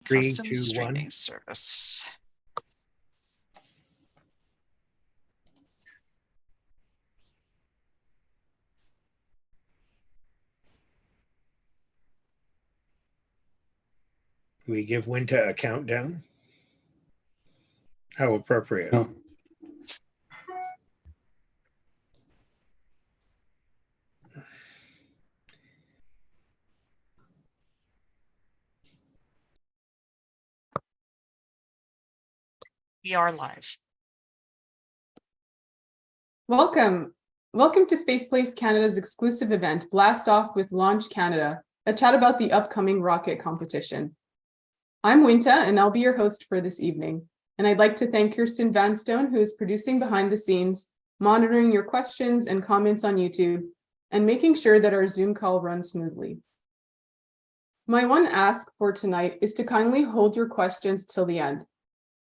Three, Custom two, one. streaming service. We give Winter a countdown. How appropriate. No. We are live. Welcome. Welcome to Space Place Canada's exclusive event, Blast Off with Launch Canada, a chat about the upcoming rocket competition. I'm Winta, and I'll be your host for this evening. And I'd like to thank Kirsten Vanstone, who is producing behind the scenes, monitoring your questions and comments on YouTube, and making sure that our Zoom call runs smoothly. My one ask for tonight is to kindly hold your questions till the end,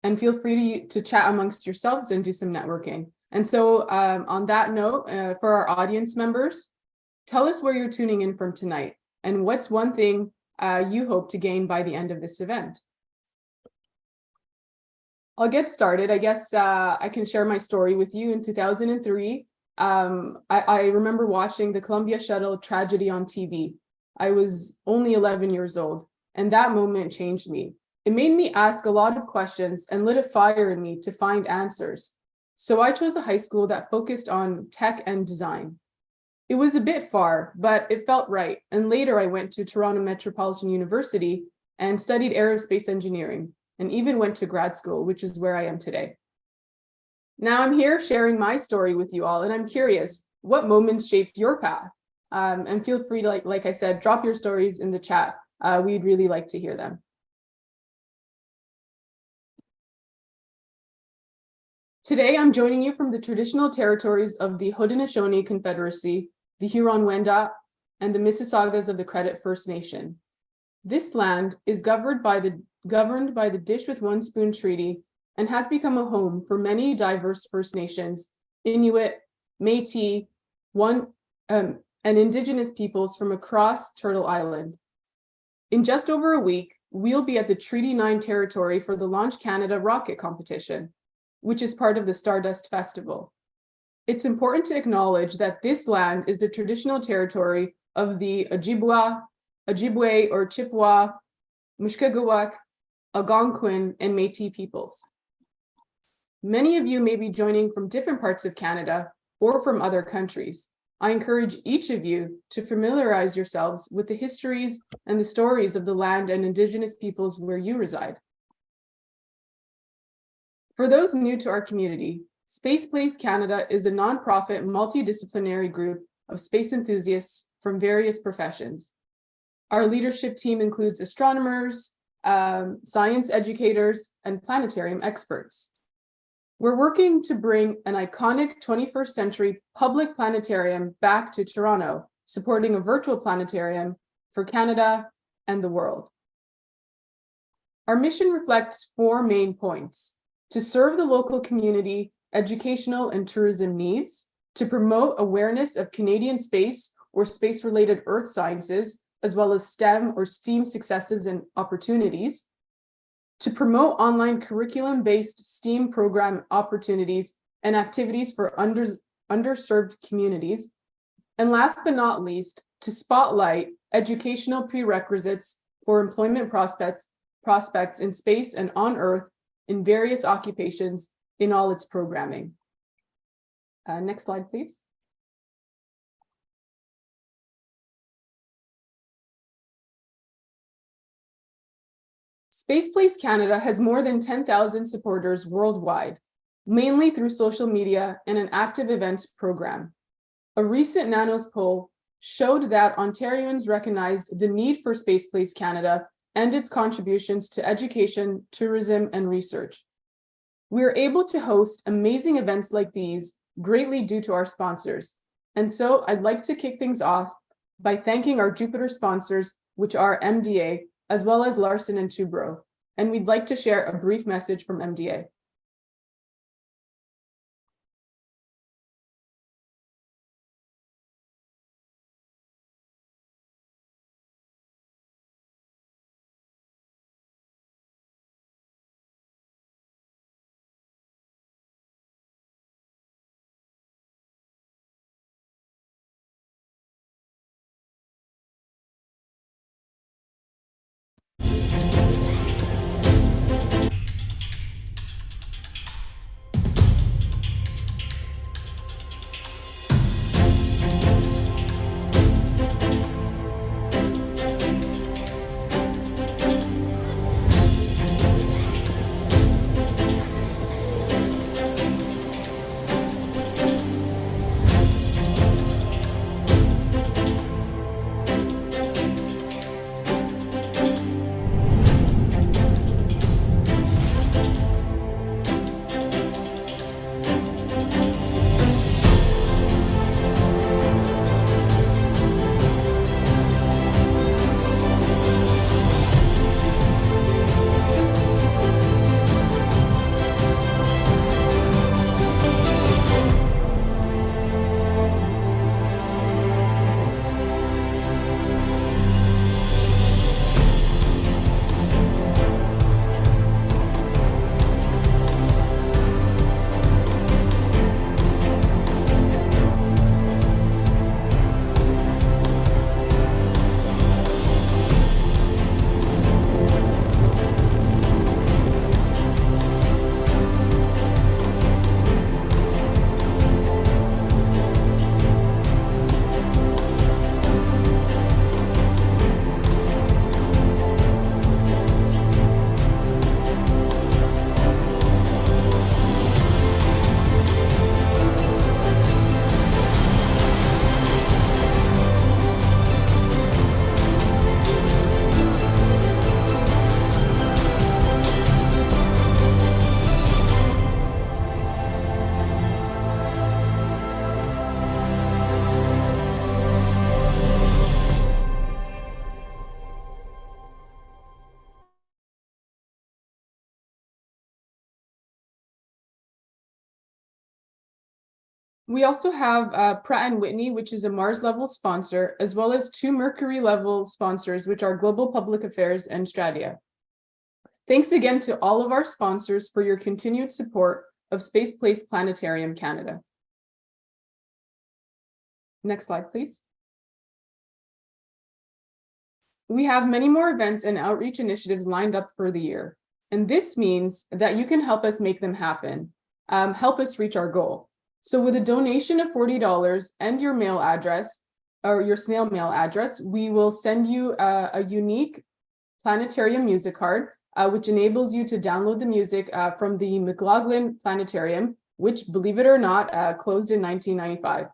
and feel free to chat amongst yourselves and do some networking. And so on that note, for our audience members, tell us where you're tuning in from tonight and what's one thing you hope to gain by the end of this event. I'll get started. I guess I can share my story with you. In 2003, I remember watching the Columbia Shuttle tragedy on TV. I was only 11 years old, and that moment changed me. It made me ask a lot of questions and lit a fire in me to find answers. So I chose a high school that focused on tech and design. It was a bit far, but it felt right. And later I went to Toronto Metropolitan University and studied aerospace engineering, and even went to grad school, which is where I am today. Now I'm here sharing my story with you all, and I'm curious, what moments shaped your path? And feel free to, like I said, drop your stories in the chat. We'd really like to hear them. Today, I'm joining you from the traditional territories of the Haudenosaunee Confederacy, the Huron-Wendat, and the Mississaugas of the Credit First Nation. This land is governed by the Dish with One Spoon Treaty and has become a home for many diverse First Nations, Inuit, Métis, and Indigenous peoples from across Turtle Island. In just over a week, we'll be at the Treaty 9 territory for the Launch Canada rocket competition, which is part of the Stardust Festival. It's important to acknowledge that this land is the traditional territory of the Ojibwa, Ojibwe or Chippewa, Mushkegowuk, Algonquin, and Métis peoples. Many of you may be joining from different parts of Canada or from other countries. I encourage each of you to familiarize yourselves with the histories and the stories of the land and Indigenous peoples where you reside. For those new to our community, Space Place Canada is a nonprofit multidisciplinary group of space enthusiasts from various professions. Our leadership team includes astronomers, science educators, and planetarium experts. We're working to bring an iconic 21st century public planetarium back to Toronto, supporting a virtual planetarium for Canada and the world. Our mission reflects 4 main points: to serve the local community, educational and tourism needs, to promote awareness of Canadian space or space-related earth sciences, as well as STEM or STEAM successes and opportunities, to promote online curriculum-based STEAM program opportunities and activities for underserved communities, and last but not least, to spotlight educational prerequisites for employment prospects in space and on Earth in various occupations in all its programming. Next slide, please. Space Place Canada has more than 10,000 supporters worldwide, mainly through social media and an active events program. A recent Nanos poll showed that Ontarians recognized the need for Space Place Canada and its contributions to education, tourism, and research. We are able to host amazing events like these greatly due to our sponsors. And so I'd like to kick things off by thanking our Jupiter sponsors, which are MDA, as well as Larson and Tubro. And we'd like to share a brief message from MDA. We also have Pratt & Whitney, which is a Mars level sponsor, as well as 2 Mercury level sponsors, which are Global Public Affairs and Stradia. Thanks again to all of our sponsors for your continued support of Space Place Planetarium Canada. Next slide, please. We have many more events and outreach initiatives lined up for the year, and this means that you can help us make them happen, help us reach our goal. So with a donation of $40 and your mail address, or your snail mail address, we will send you a unique planetarium music card, which enables you to download the music from the McLaughlin Planetarium, which, believe it or not, closed in 1995.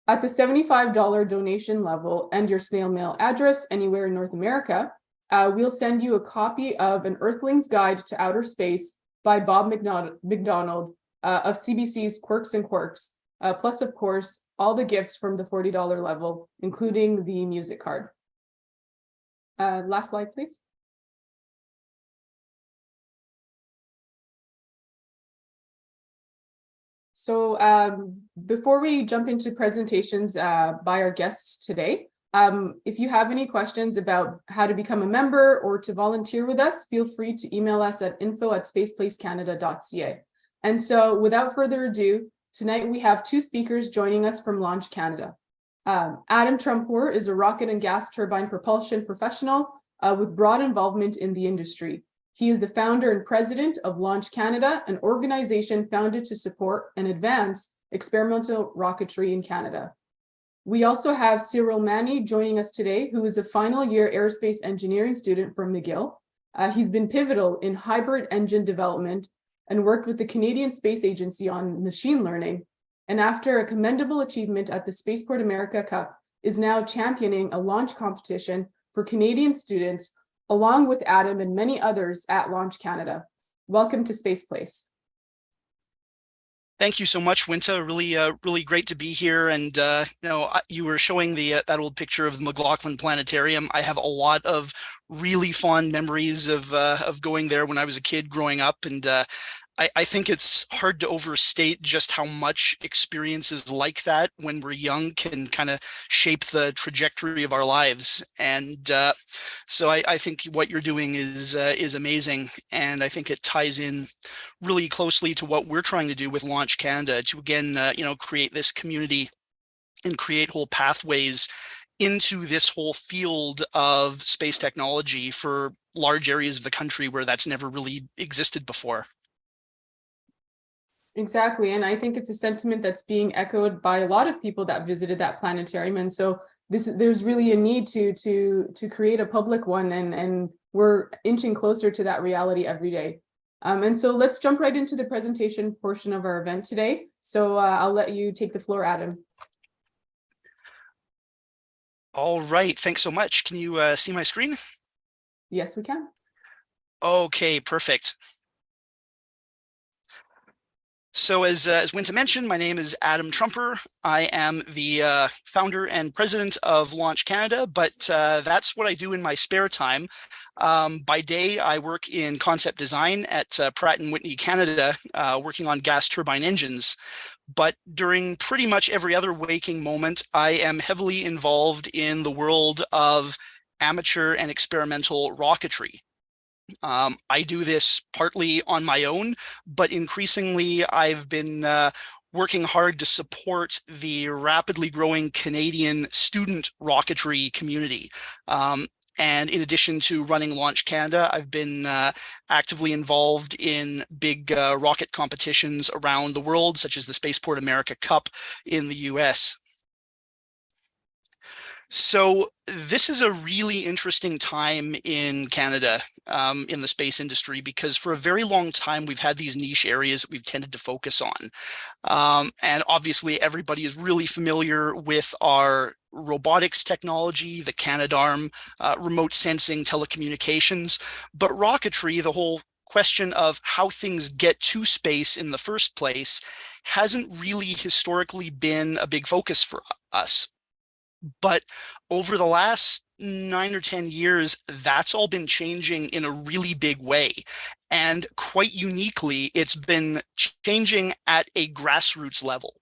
At the $75 donation level and your snail mail address anywhere in North America, we'll send you a copy of An Earthling's Guide to Outer Space by Bob McDonald of CBC's Quirks and Quirks, plus, of course, all the gifts from the $40 level, including the music card. Last slide, please. So before we jump into presentations by our guests today, if you have any questions about how to become a member or to volunteer with us, feel free to email us at info@spaceplacecanada.ca. And so without further ado, tonight we have 2 speakers joining us from Launch Canada. Adam Trumpour is a rocket and gas turbine propulsion professional with broad involvement in the industry. He is the founder and president of Launch Canada, an organization founded to support and advance experimental rocketry in Canada. We also have Cyril Manny joining us today, who is a final year aerospace engineering student from McGill. He's been pivotal in hybrid engine development and worked with the Canadian Space Agency on machine learning. And after a commendable achievement at the Spaceport America Cup, is now championing a launch competition for Canadian students, along with Adam and many others at Launch Canada. Welcome to Space Place. Thank you so much, Winta. Really great to be here. And you were showing that old picture of the McLaughlin Planetarium. I have a lot of really fond memories of going there when I was a kid growing up, and I think it's hard to overstate just how much experiences like that when we're young can kind of shape the trajectory of our lives. And so I think what you're doing is amazing, and I think it ties in really closely to what we're trying to do with Launch Canada to again, create this community and create whole pathways into this whole field of space technology for large areas of the country where that's never really existed before. Exactly, and I think it's a sentiment that's being echoed by a lot of people that visited that planetarium, and so there's really a need to create a public one, and we're inching closer to that reality every day. And so let's jump right into the presentation portion of our event today. So I'll let you take the floor, Adam. All right, thanks so much. Can you see my screen? Yes, we can. Okay, perfect. So as Winta mentioned, my name is Adam Trumpour. I am the founder and president of Launch Canada, but that's what I do in my spare time. By day, I work in concept design at Pratt & Whitney Canada, working on gas turbine engines. But during pretty much every other waking moment, I am heavily involved in the world of amateur and experimental rocketry. I do this partly on my own, but increasingly I've been working hard to support the rapidly growing Canadian student rocketry community. And in addition to running Launch Canada, I've been actively involved in big rocket competitions around the world, such as the Spaceport America Cup in the US. So this is a really interesting time in Canada, in the space industry, because for a very long time, we've had these niche areas that we've tended to focus on. And obviously, everybody is really familiar with our robotics technology, the Canadarm, remote sensing, telecommunications, but rocketry, the whole question of how things get to space in the first place, hasn't really historically been a big focus for us. But over the last 9 or 10 years, that's all been changing in a really big way. And quite uniquely, it's been changing at a grassroots level.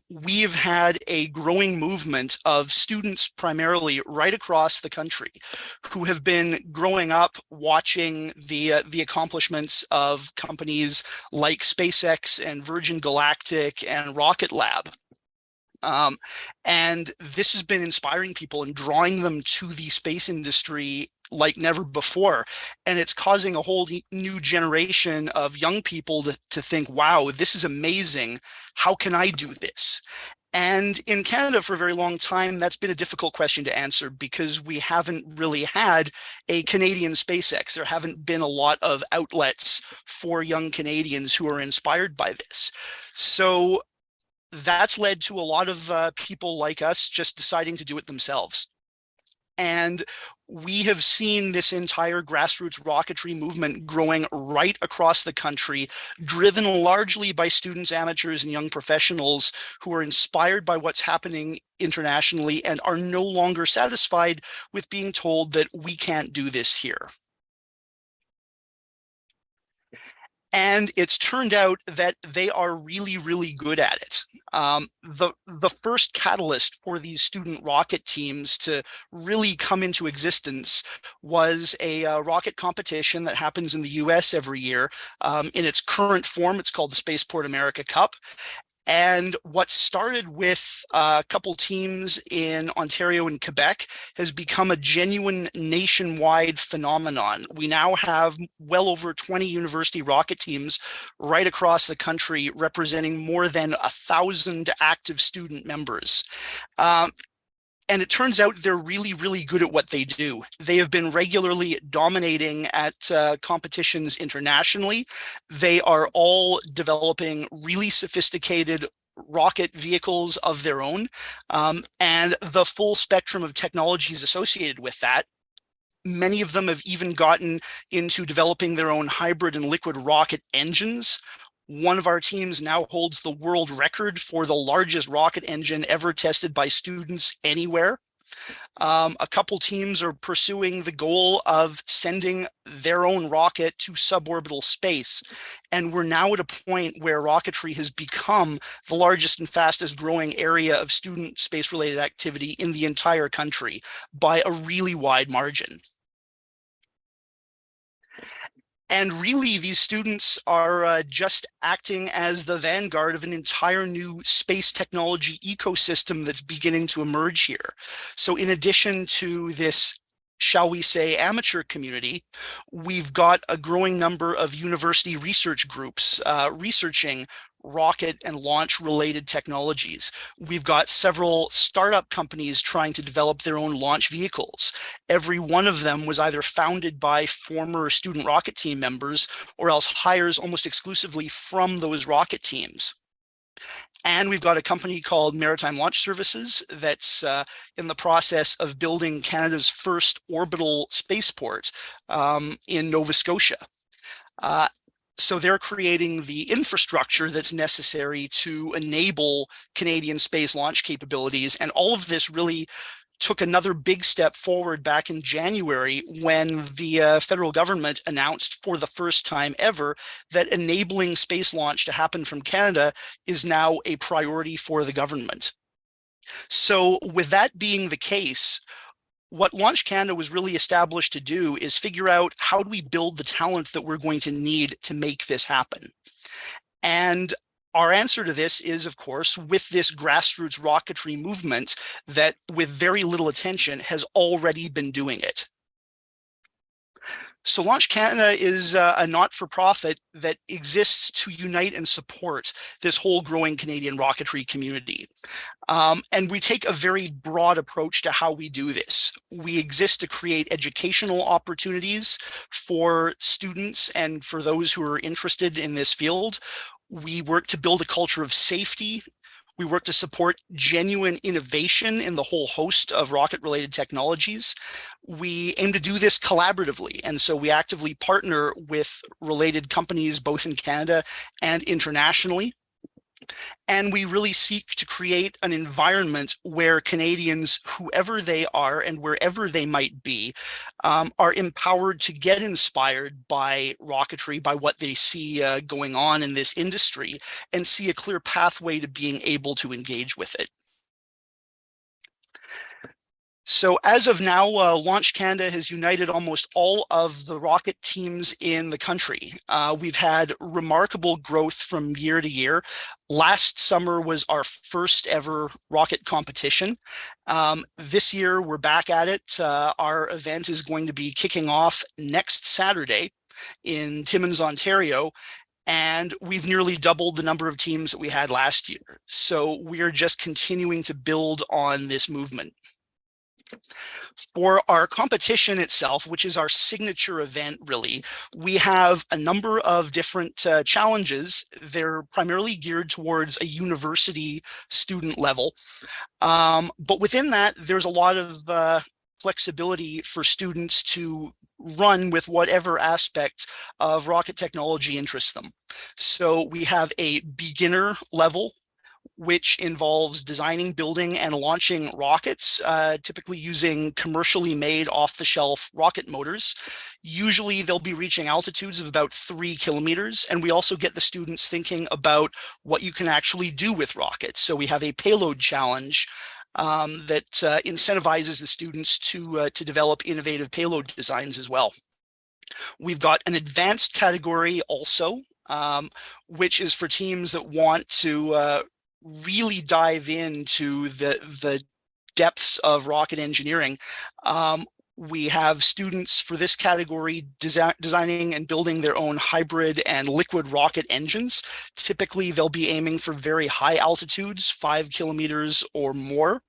We've had a growing movement of students primarily right across the country who have been growing up watching the accomplishments of companies like SpaceX and Virgin Galactic and Rocket Lab. And this has been inspiring people and drawing them to the space industry like never before. And it's causing a whole new generation of young people to think, wow, this is amazing. How can I do this? And in Canada for a very long time, that's been a difficult question to answer because we haven't really had a Canadian SpaceX. There haven't been a lot of outlets for young Canadians who are inspired by this. So that's led to a lot of people like us just deciding to do it themselves. And we have seen this entire grassroots rocketry movement growing right across the country, driven largely by students, amateurs, and young professionals who are inspired by what's happening internationally and are no longer satisfied with being told that we can't do this here. And it's turned out that they are really, really good at it. The first catalyst for these student rocket teams to really come into existence was a rocket competition that happens in the US every year. In its current form, it's called the Spaceport America Cup. And what started with a couple teams in Ontario and Quebec has become a genuine nationwide phenomenon. We now have well over 20 university rocket teams right across the country representing more than 1,000 active student members. And it turns out they're really, really good at what they do. They have been regularly dominating at competitions internationally. They are all developing really sophisticated rocket vehicles of their own, and the full spectrum of technologies associated with that. Many of them have even gotten into developing their own hybrid and liquid rocket engines. One of our teams now holds the world record for the largest rocket engine ever tested by students anywhere. A couple teams are pursuing the goal of sending their own rocket to suborbital space. And we're now at a point where rocketry has become the largest and fastest growing area of student space-related activity in the entire country by a really wide margin. And really, these students are just acting as the vanguard of an entire new space technology ecosystem that's beginning to emerge here. So in addition to this, shall we say, amateur community, we've got a growing number of university research groups researching rocket and launch related technologies. We've got several startup companies trying to develop their own launch vehicles. Every one of them was either founded by former student rocket team members or else hires almost exclusively from those rocket teams. And we've got a company called Maritime Launch Services that's in the process of building Canada's first orbital spaceport in Nova Scotia. So they're creating the infrastructure that's necessary to enable Canadian space launch capabilities. And all of this really took another big step forward back in January when the federal government announced for the first time ever that enabling space launch to happen from Canada is now a priority for the government. So with that being the case, what Launch Canada was really established to do is figure out how do we build the talent that we're going to need to make this happen. And our answer to this is, of course, with this grassroots rocketry movement that with very little attention has already been doing it. So Launch Canada is a not-for-profit that exists to unite and support this whole growing Canadian rocketry community. And we take a very broad approach to how we do this. We exist to create educational opportunities for students and for those who are interested in this field. We work to build a culture of safety. We work to support genuine innovation in the whole host of rocket-related technologies. We aim to do this collaboratively, and so we actively partner with related companies both in Canada and internationally. And we really seek to create an environment where Canadians, whoever they are and wherever they might be, are empowered to get inspired by rocketry, by what they see going on in this industry, and see a clear pathway to being able to engage with it. So as of now, Launch Canada has united almost all of the rocket teams in the country. We've had remarkable growth from year to year. Last summer was our first ever rocket competition. This year, we're back at it. Our event is going to be kicking off next Saturday in Timmins, Ontario. And we've nearly doubled the number of teams that we had last year. So we are just continuing to build on this movement. For our competition itself, which is our signature event, really, we have a number of different challenges. They're primarily geared towards a university student level. But within that, there's a lot of flexibility for students to run with whatever aspect of rocket technology interests them. So we have a beginner level, which involves designing, building, and launching rockets, typically using commercially made off-the-shelf rocket motors. Usually they'll be reaching altitudes of about 3 kilometers, and we also get the students thinking about what you can actually do with rockets. So we have a payload challenge that incentivizes the students to develop innovative payload designs as well. We've got an advanced category also, which is for teams that want to really dive into the depths of rocket engineering. We have students for this category designing and building their own hybrid and liquid rocket engines. Typically, they'll be aiming for very high altitudes, 5 kilometers or more.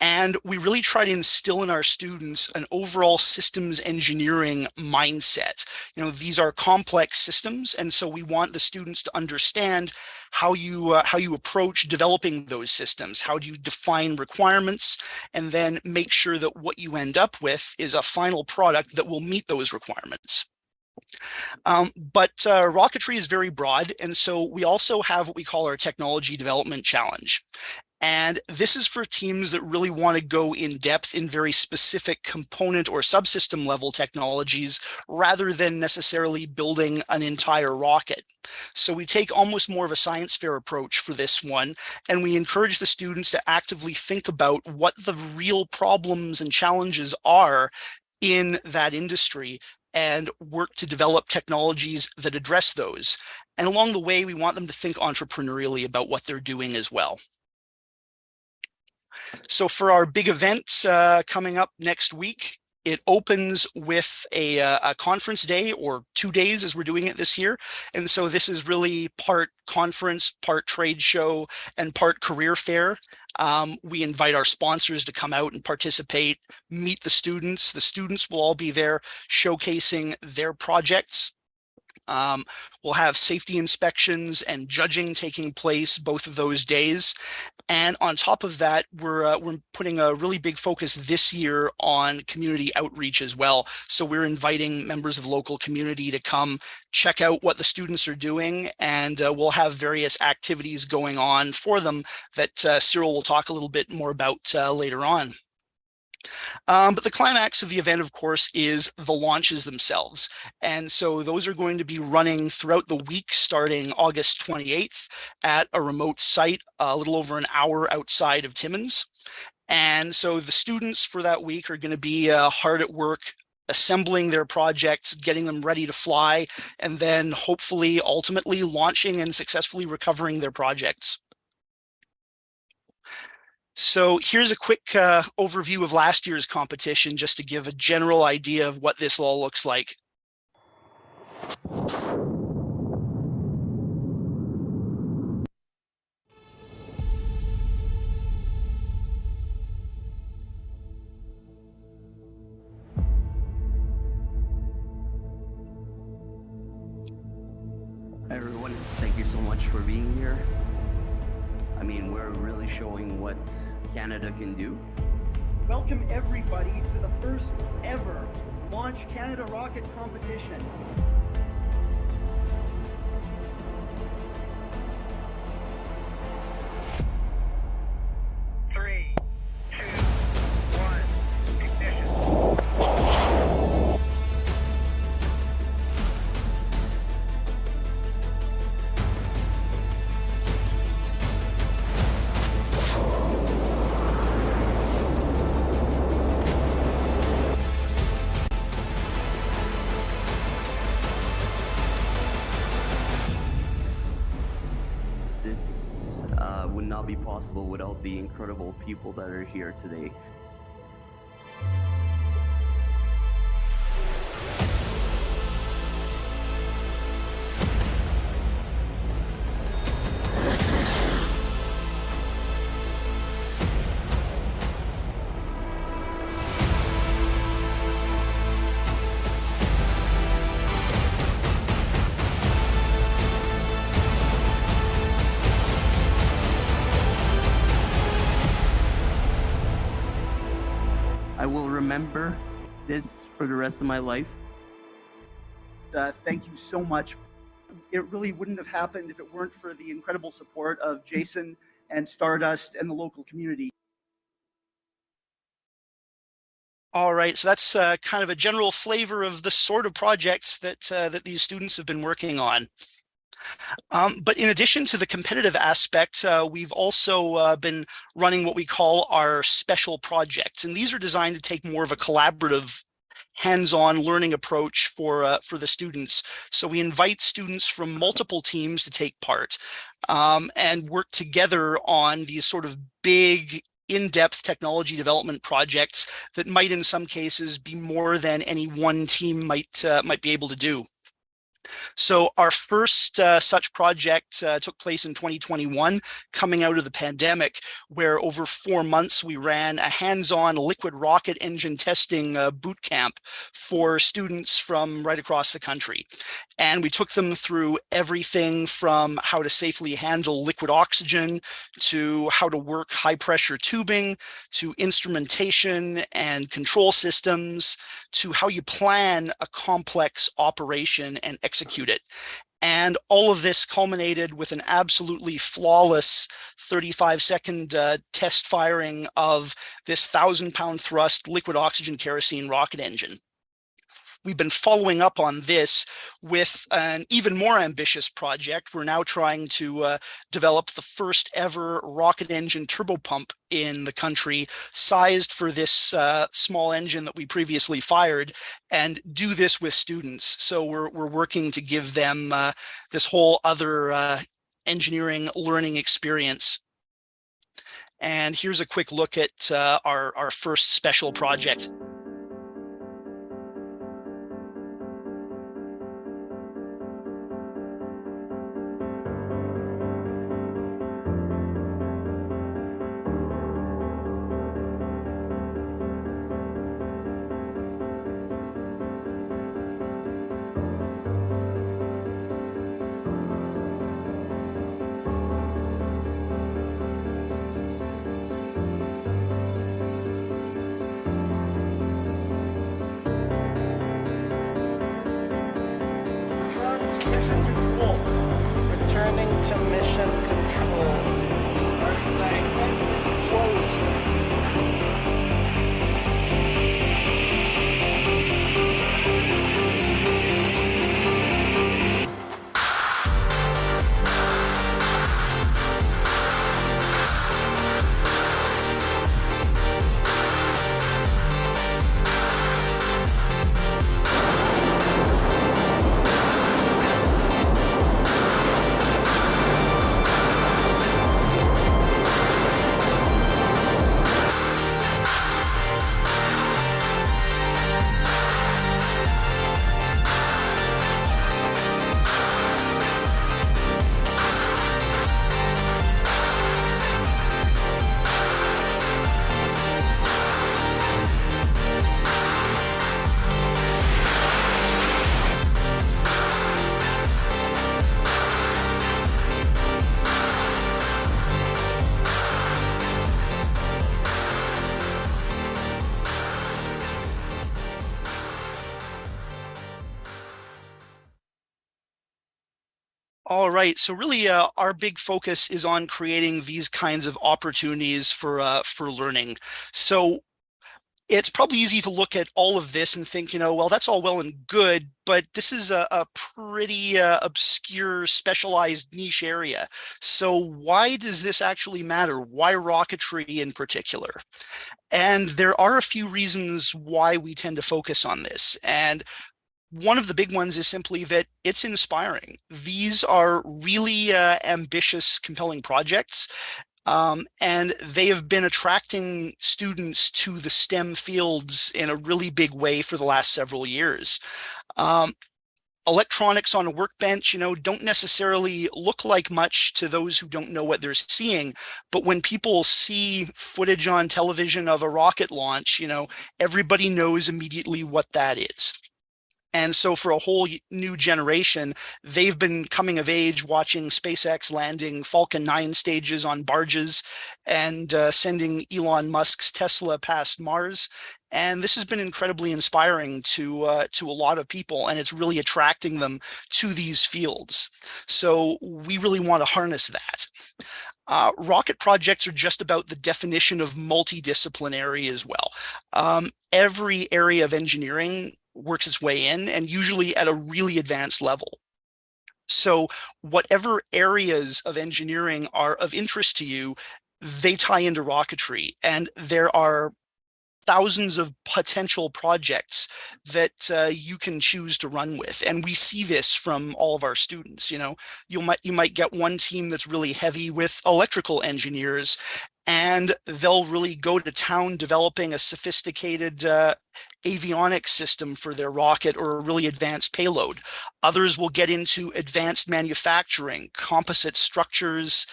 And we really try to instill in our students an overall systems engineering mindset. You know, these are complex systems, and so we want the students to understand how you approach developing those systems. How do you define requirements, and then make sure that what you end up with is a final product that will meet those requirements. But rocketry is very broad, and so we also have what we call our technology development challenge. And this is for teams that really want to go in depth in very specific component or subsystem level technologies rather than necessarily building an entire rocket. So we take almost more of a science fair approach for this one, and we encourage the students to actively think about what the real problems and challenges are in that industry and work to develop technologies that address those. And along the way, we want them to think entrepreneurially about what they're doing as well. So for our big event coming up next week, it opens with a conference day, or 2 days as we're doing it this year. And so this is really part conference, part trade show, and part career fair. We invite our sponsors to come out and participate, meet the students. The students will all be there showcasing their projects. We'll have safety inspections and judging taking place both of those days. And on top of that, we're putting a really big focus this year on community outreach as well. So we're inviting members of the local community to come check out what the students are doing, and we'll have various activities going on for them that Cyril will talk a little bit more about later on. But the climax of the event, of course, is the launches themselves. And so those are going to be running throughout the week, starting August 28th at a remote site, a little over an hour outside of Timmins. And so the students for that week are going to be hard at work assembling their projects, getting them ready to fly, and then hopefully ultimately launching and successfully recovering their projects. So here's a quick overview of last year's competition, just to give a general idea of what this all looks like. Hi everyone, thank you so much for being here. I mean, we're really showing what Canada can do. Welcome everybody to the first ever Launch Canada Rocket Competition. not be possible without the incredible people that are here today. I will remember this for the rest of my life. Thank you so much. It really wouldn't have happened if it weren't for the incredible support of Jason and Stardust and the local community. All right, so that's kind of a general flavor of the sort of projects that that these students have been working on. But in addition to the competitive aspect, we've also been running what we call our special projects, and these are designed to take more of a collaborative, hands-on learning approach for the students. So we invite students from multiple teams to take part and work together on these sort of big, in-depth technology development projects that might, in some cases, be more than any one team might be able to do. So our first such project took place in 2021, coming out of the pandemic, where over 4 months we ran a hands-on liquid rocket engine testing boot camp for students from right across the country. And we took them through everything from how to safely handle liquid oxygen, to how to work high-pressure tubing, to instrumentation and control systems, to how you plan a complex operation and execute it. And all of this culminated with an absolutely flawless 35-second test firing of this 1,000-pound thrust liquid oxygen kerosene rocket engine. We've been following up on this with an even more ambitious project. We're now trying to develop the first ever rocket engine turbopump in the country, sized for this small engine that we previously fired, and do this with students. So we're working to give them this whole other engineering learning experience. And here's a quick look at our first special project. Returning to mission control. All right, so really our big focus is on creating these kinds of opportunities for learning. So it's probably easy to look at all of this and think, well, that's all well and good, but this is a pretty obscure, specialized niche area. So why does this actually matter? Why rocketry in particular? And there are a few reasons why we tend to focus on this. And one of the big ones is simply that it's inspiring. These are really ambitious, compelling projects. And they have been attracting students to the STEM fields in a really big way for the last several years. Electronics on a workbench, don't necessarily look like much to those who don't know what they're seeing. But when people see footage on television of a rocket launch, everybody knows immediately what that is. And so for a whole new generation, they've been coming of age watching SpaceX landing Falcon 9 stages on barges and sending Elon Musk's Tesla past Mars. And this has been incredibly inspiring to a lot of people, and it's really attracting them to these fields. So we really want to harness that. Rocket projects are just about the definition of multidisciplinary as well. Every area of engineering works its way in, and usually at a really advanced level. So whatever areas of engineering are of interest to you, they tie into rocketry, and there are thousands of potential projects that you can choose to run with. And we see this from all of our students. You might get one team that's really heavy with electrical engineers, and they'll really go to town developing a sophisticated avionics system for their rocket or a really advanced payload. Others will get into advanced manufacturing, composite structures,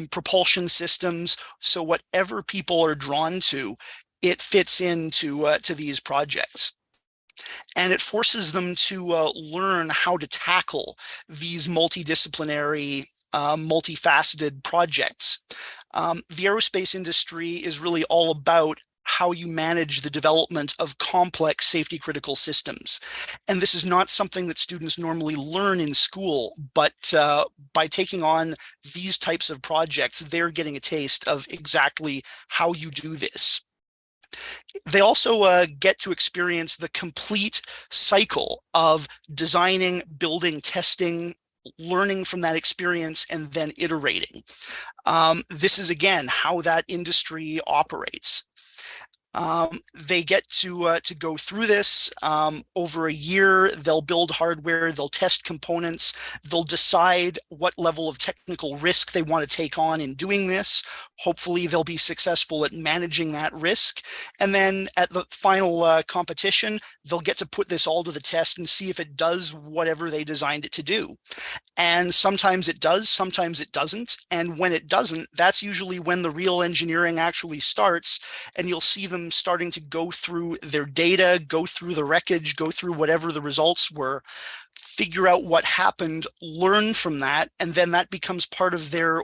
propulsion systems. So whatever people are drawn to, it fits into to these projects. And it forces them to learn how to tackle these multidisciplinary, multifaceted projects. The aerospace industry is really all about how you manage the development of complex safety critical systems. And this is not something that students normally learn in school, but by taking on these types of projects, they're getting a taste of exactly how you do this. They also get to experience the complete cycle of designing, building, testing, learning from that experience, and then iterating. This is, again, how that industry operates. They get to go through this over a year. They'll build hardware, they'll test components, they'll decide what level of technical risk they want to take on in doing this. Hopefully they'll be successful at managing that risk. And then at the final competition, they'll get to put this all to the test and see if it does whatever they designed it to do. And sometimes it does, sometimes it doesn't. And when it doesn't, that's usually when the real engineering actually starts, and you'll see them starting to go through their data, go through the wreckage, go through whatever the results were, figure out what happened, learn from that, and then that becomes part of their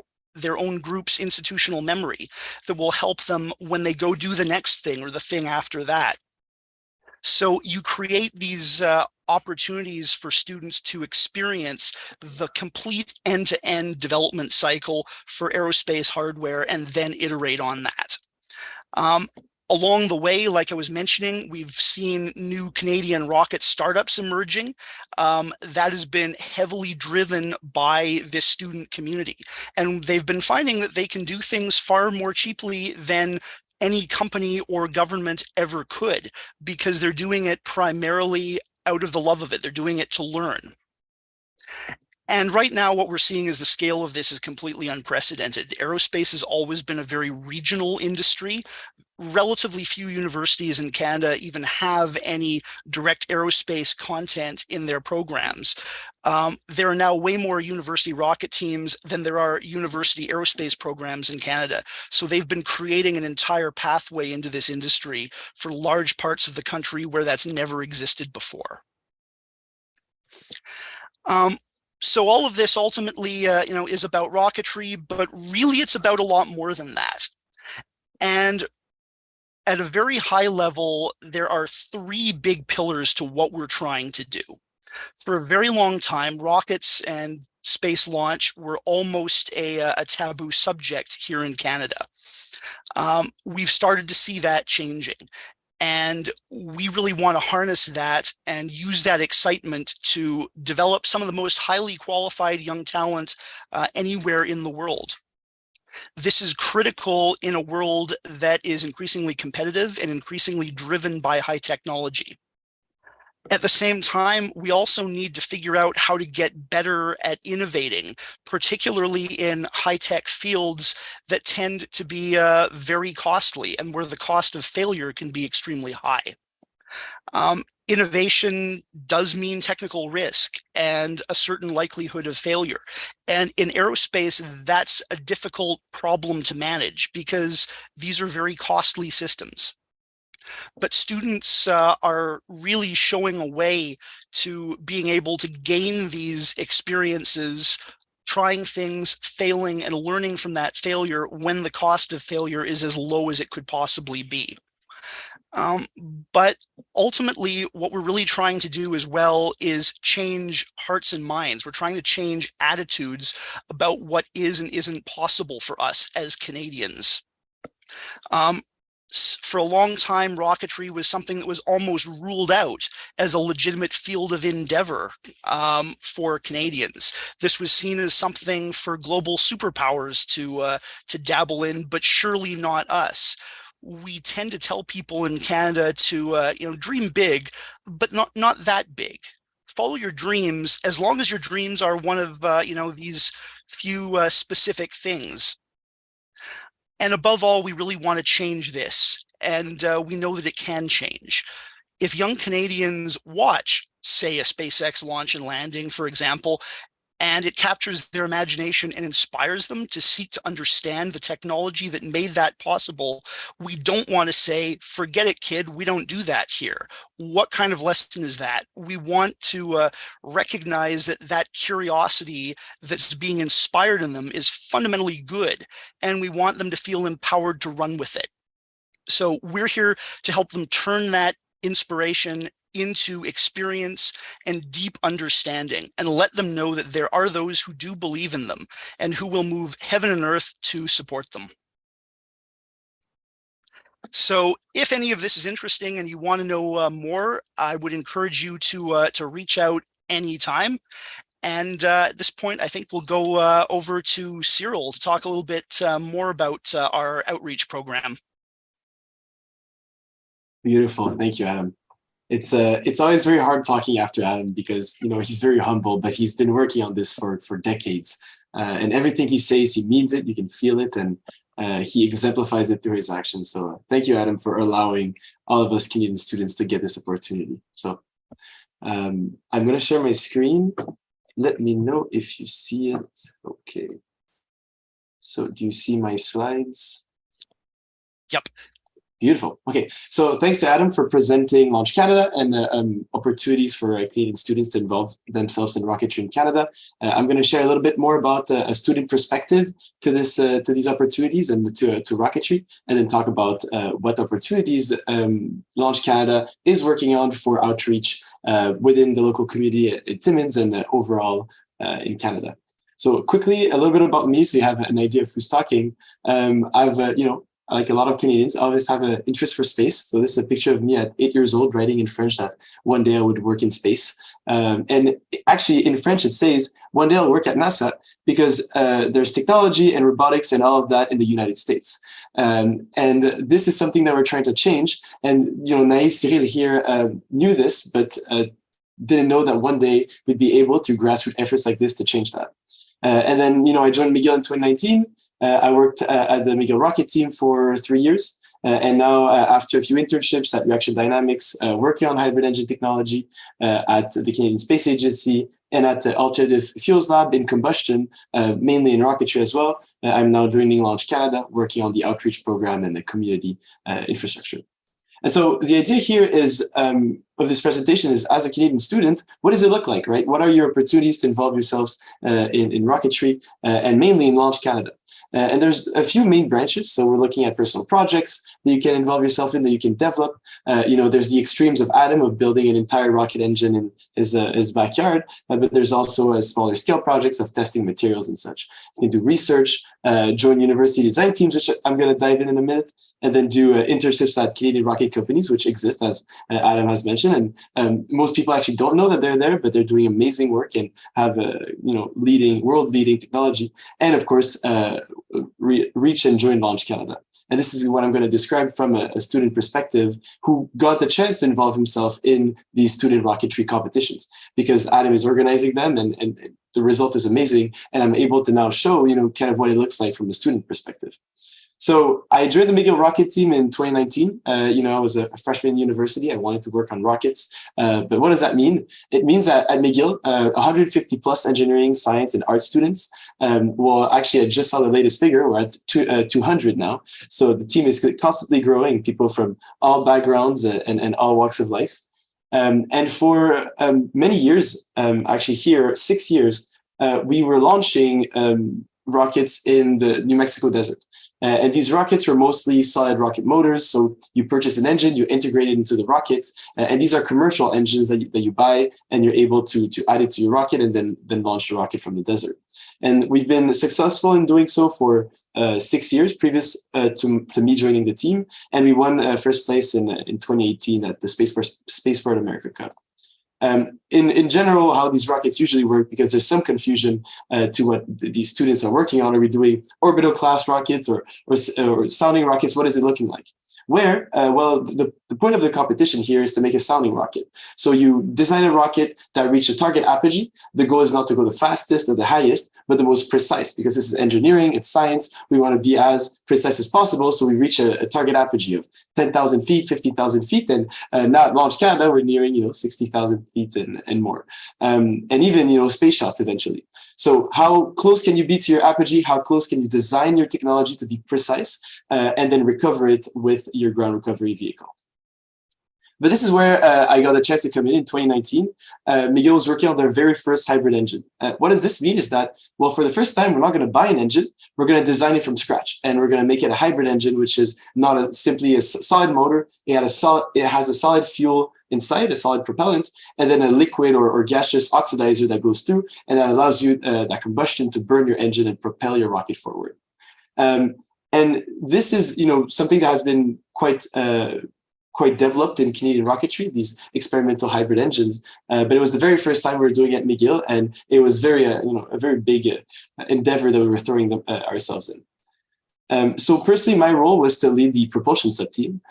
own group's institutional memory that will help them when they go do the next thing or the thing after that. So you create these opportunities for students to experience the complete end-to-end development cycle for aerospace hardware and then iterate on that. Along the way, like I was mentioning, we've seen new Canadian rocket startups emerging. That has been heavily driven by this student community. And they've been finding that they can do things far more cheaply than any company or government ever could, because they're doing it primarily out of the love of it. They're doing it to learn. And right now, what we're seeing is the scale of this is completely unprecedented. Aerospace has always been a very regional industry. Relatively few universities in Canada even have any direct aerospace content in their programs. There are now way more university rocket teams than there are university aerospace programs in Canada. So they've been creating an entire pathway into this industry for large parts of the country where that's never existed before. So all of this ultimately, is about rocketry, but really it's about a lot more than that. And at a very high level, there are three big pillars to what we're trying to do. For a very long time, rockets and space launch were almost a taboo subject here in Canada. We've started to see that changing. And we really want to harness that and use that excitement to develop some of the most highly qualified young talent anywhere in the world. This is critical in a world that is increasingly competitive and increasingly driven by high technology. At the same time, we also need to figure out how to get better at innovating, particularly in high-tech fields that tend to be very costly and where the cost of failure can be extremely high. Innovation does mean technical risk and a certain likelihood of failure. And in aerospace, that's a difficult problem to manage because these are very costly systems. But students are really showing a way to being able to gain these experiences, trying things, failing, and learning from that failure when the cost of failure is as low as it could possibly be. But ultimately, what we're really trying to do as well is change hearts and minds. We're trying to change attitudes about what is and isn't possible for us as Canadians. For a long time, rocketry was something that was almost ruled out as a legitimate field of endeavor for Canadians. This was seen as something for global superpowers to dabble in, but surely not us. We tend to tell people in Canada to dream big, but not that big. Follow your dreams as long as your dreams are one of these few specific things. And above all, we really want to change this, and we know that it can change. If young Canadians watch, say, a SpaceX launch and landing, for example, and it captures their imagination and inspires them to seek to understand the technology that made that possible, we don't want to say, forget it, kid, we don't do that here. What kind of lesson is that? We want to recognize that that curiosity that's being inspired in them is fundamentally good, and we want them to feel empowered to run with it. So we're here to help them turn that inspiration into experience and deep understanding, and let them know that there are those who do believe in them and who will move heaven and earth to support them. So if any of this is interesting and you want to know more, I would encourage you to reach out anytime. And at this point, I think we'll go over to Cyril to talk a little bit more about our outreach program. Beautiful. Thank you, Adam. It's always very hard talking after Adam because, he's very humble, but he's been working on this for decades. And everything he says, he means it. You can feel it, and he exemplifies it through his actions. So thank you, Adam, for allowing all of us Canadian students to get this opportunity. So I'm going to share my screen. Let me know if you see it. Okay. So do you see my slides? Yep. Beautiful. Okay, so thanks to Adam for presenting Launch Canada and opportunities for Canadian students to involve themselves in rocketry in Canada. I'm going to share a little bit more about a student perspective to these opportunities and to rocketry, and then talk about what opportunities Launch Canada is working on for outreach within the local community at Timmins and overall in Canada. So quickly, a little bit about me, so you have an idea of who's talking. I've like a lot of Canadians, I always have an interest for space. So this is a picture of me at 8 years old writing in French that one day I would work in space. And actually in French, it says, one day I'll work at NASA, because there's technology and robotics and all of that in the United States. And this is something that we're trying to change. And, naive Cyril here knew this, but didn't know that one day we'd be able, through grassroots efforts like this, to change that. And then, I joined McGill in 2019. I worked at the McGill Rocket team for 3 years. And now, after a few internships at Reaction Dynamics, working on hybrid engine technology at the Canadian Space Agency and at the Alternative Fuels Lab in combustion, mainly in rocketry as well. I'm now joining Launch Canada, working on the outreach program and the community infrastructure. And so the idea here is of this presentation is, as a Canadian student, what does it look like, right? What are your opportunities to involve yourselves in rocketry and mainly in Launch Canada? And there's a few main branches. So we're looking at personal projects that you can involve yourself in, that you can develop. There's the extremes of Adam of building an entire rocket engine in his backyard, but there's also smaller scale projects of testing materials and such. You can do research, join university design teams, which I'm going to dive in a minute, and then do internships at Canadian rocket companies, which exist, as Adam has mentioned. And most people actually don't know that they're there, but they're doing amazing work and have world leading technology. And of course, reach and join Launch Canada. And this is what I'm going to describe from a student perspective who got the chance to involve himself in these student rocketry competitions, because Adam is organizing them and the result is amazing. And I'm able to now show, kind of what it looks like from a student perspective. So I joined the McGill rocket team in 2019. I was a freshman in university. I wanted to work on rockets. But what does that mean? It means that at McGill, 150 plus engineering, science, and art students. Actually, I just saw the latest figure. We're at 200 now. So the team is constantly growing, people from all backgrounds and all walks of life. And for many years, actually here, 6 years, we were launching rockets in the New Mexico desert. And these rockets were mostly solid rocket motors. So you purchase an engine, you integrate it into the rocket. And these are commercial engines that you buy, and you're able to add it to your rocket and then launch the rocket from the desert. And we've been successful in doing so for 6 years previous to me joining the team. And we won first place in 2018 at the Spaceport America Cup. In general, how these rockets usually work, because there's some confusion to what these students are working on. Are we doing orbital class rockets or sounding rockets? What is it looking like? Where, the point of the competition here is to make a sounding rocket. So you design a rocket that reaches a target apogee. The goal is not to go the fastest or the highest, but the most precise, because this is engineering, it's science. We want to be as precise as possible. So we reach a target apogee of 10,000 feet, 15,000 feet. And now at Launch Canada, we're nearing, 60,000 feet and more. And even, space shots eventually. So how close can you be to your apogee? How close can you design your technology to be precise and then recover it with your ground recovery vehicle? But this is where I got a chance to come in 2019. McGill was working on their very first hybrid engine. What does this mean is that, for the first time, we're not going to buy an engine. We're going to design it from scratch. And we're going to make it a hybrid engine, which is not simply a solid motor. It has a solid fuel inside, a solid propellant, and then a liquid or gaseous oxidizer that goes through, and that allows you that combustion to burn your engine and propel your rocket forward. And this is, something that has been quite developed in Canadian rocketry, these experimental hybrid engines. But it was the very first time we were doing it at McGill, and it was a very big endeavor that we were throwing ourselves in. So personally, my role was to lead the propulsion sub-team.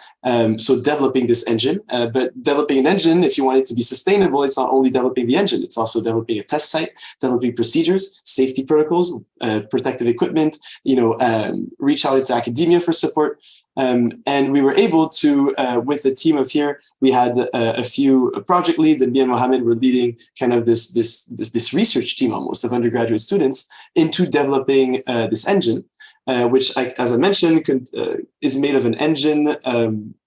So developing this engine, but developing an engine, if you want it to be sustainable, it's not only developing the engine, it's also developing a test site, developing procedures, safety protocols, protective equipment, reach out to academia for support. And we were able to, with the team of here, we had a few project leads, and me and Mohammed were leading kind of this research team almost of undergraduate students into developing this engine. Which, as I mentioned, is made of an engine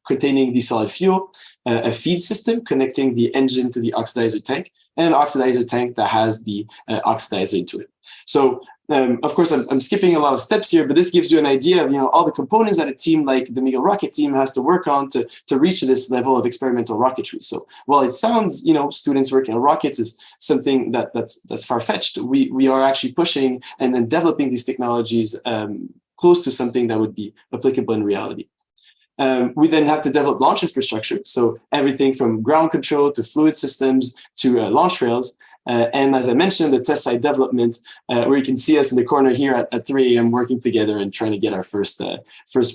containing the solid fuel, a feed system connecting the engine to the oxidizer tank, and an oxidizer tank that has the oxidizer into it. So, of course, I'm skipping a lot of steps here, but this gives you an idea of all the components that a team like the McGill rocket team has to work on to reach this level of experimental rocketry. So while it sounds, students working on rockets is something that's far-fetched, we are actually pushing and then developing these technologies close to something that would be applicable in reality. We then have to develop launch infrastructure. So everything from ground control to fluid systems to launch rails. And as I mentioned, the test site development, where you can see us in the corner here at 3 a.m. working together and trying to get our first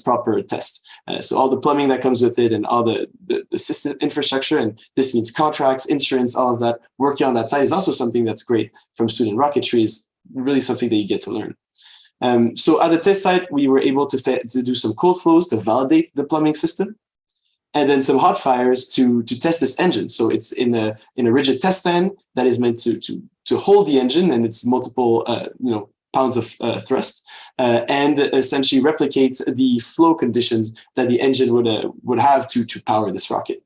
proper test. So all the plumbing that comes with it and all the system infrastructure, and this means contracts, insurance, all of that, working on that side is also something that's great from student rocketry, is really something that you get to learn. So at the test site, we were able to do some cold flows to validate the plumbing system, and then some hot fires to test this engine. So it's in a rigid test stand that is meant to hold the engine and its multiple pounds of thrust, and essentially replicate the flow conditions that the engine would have to power this rocket.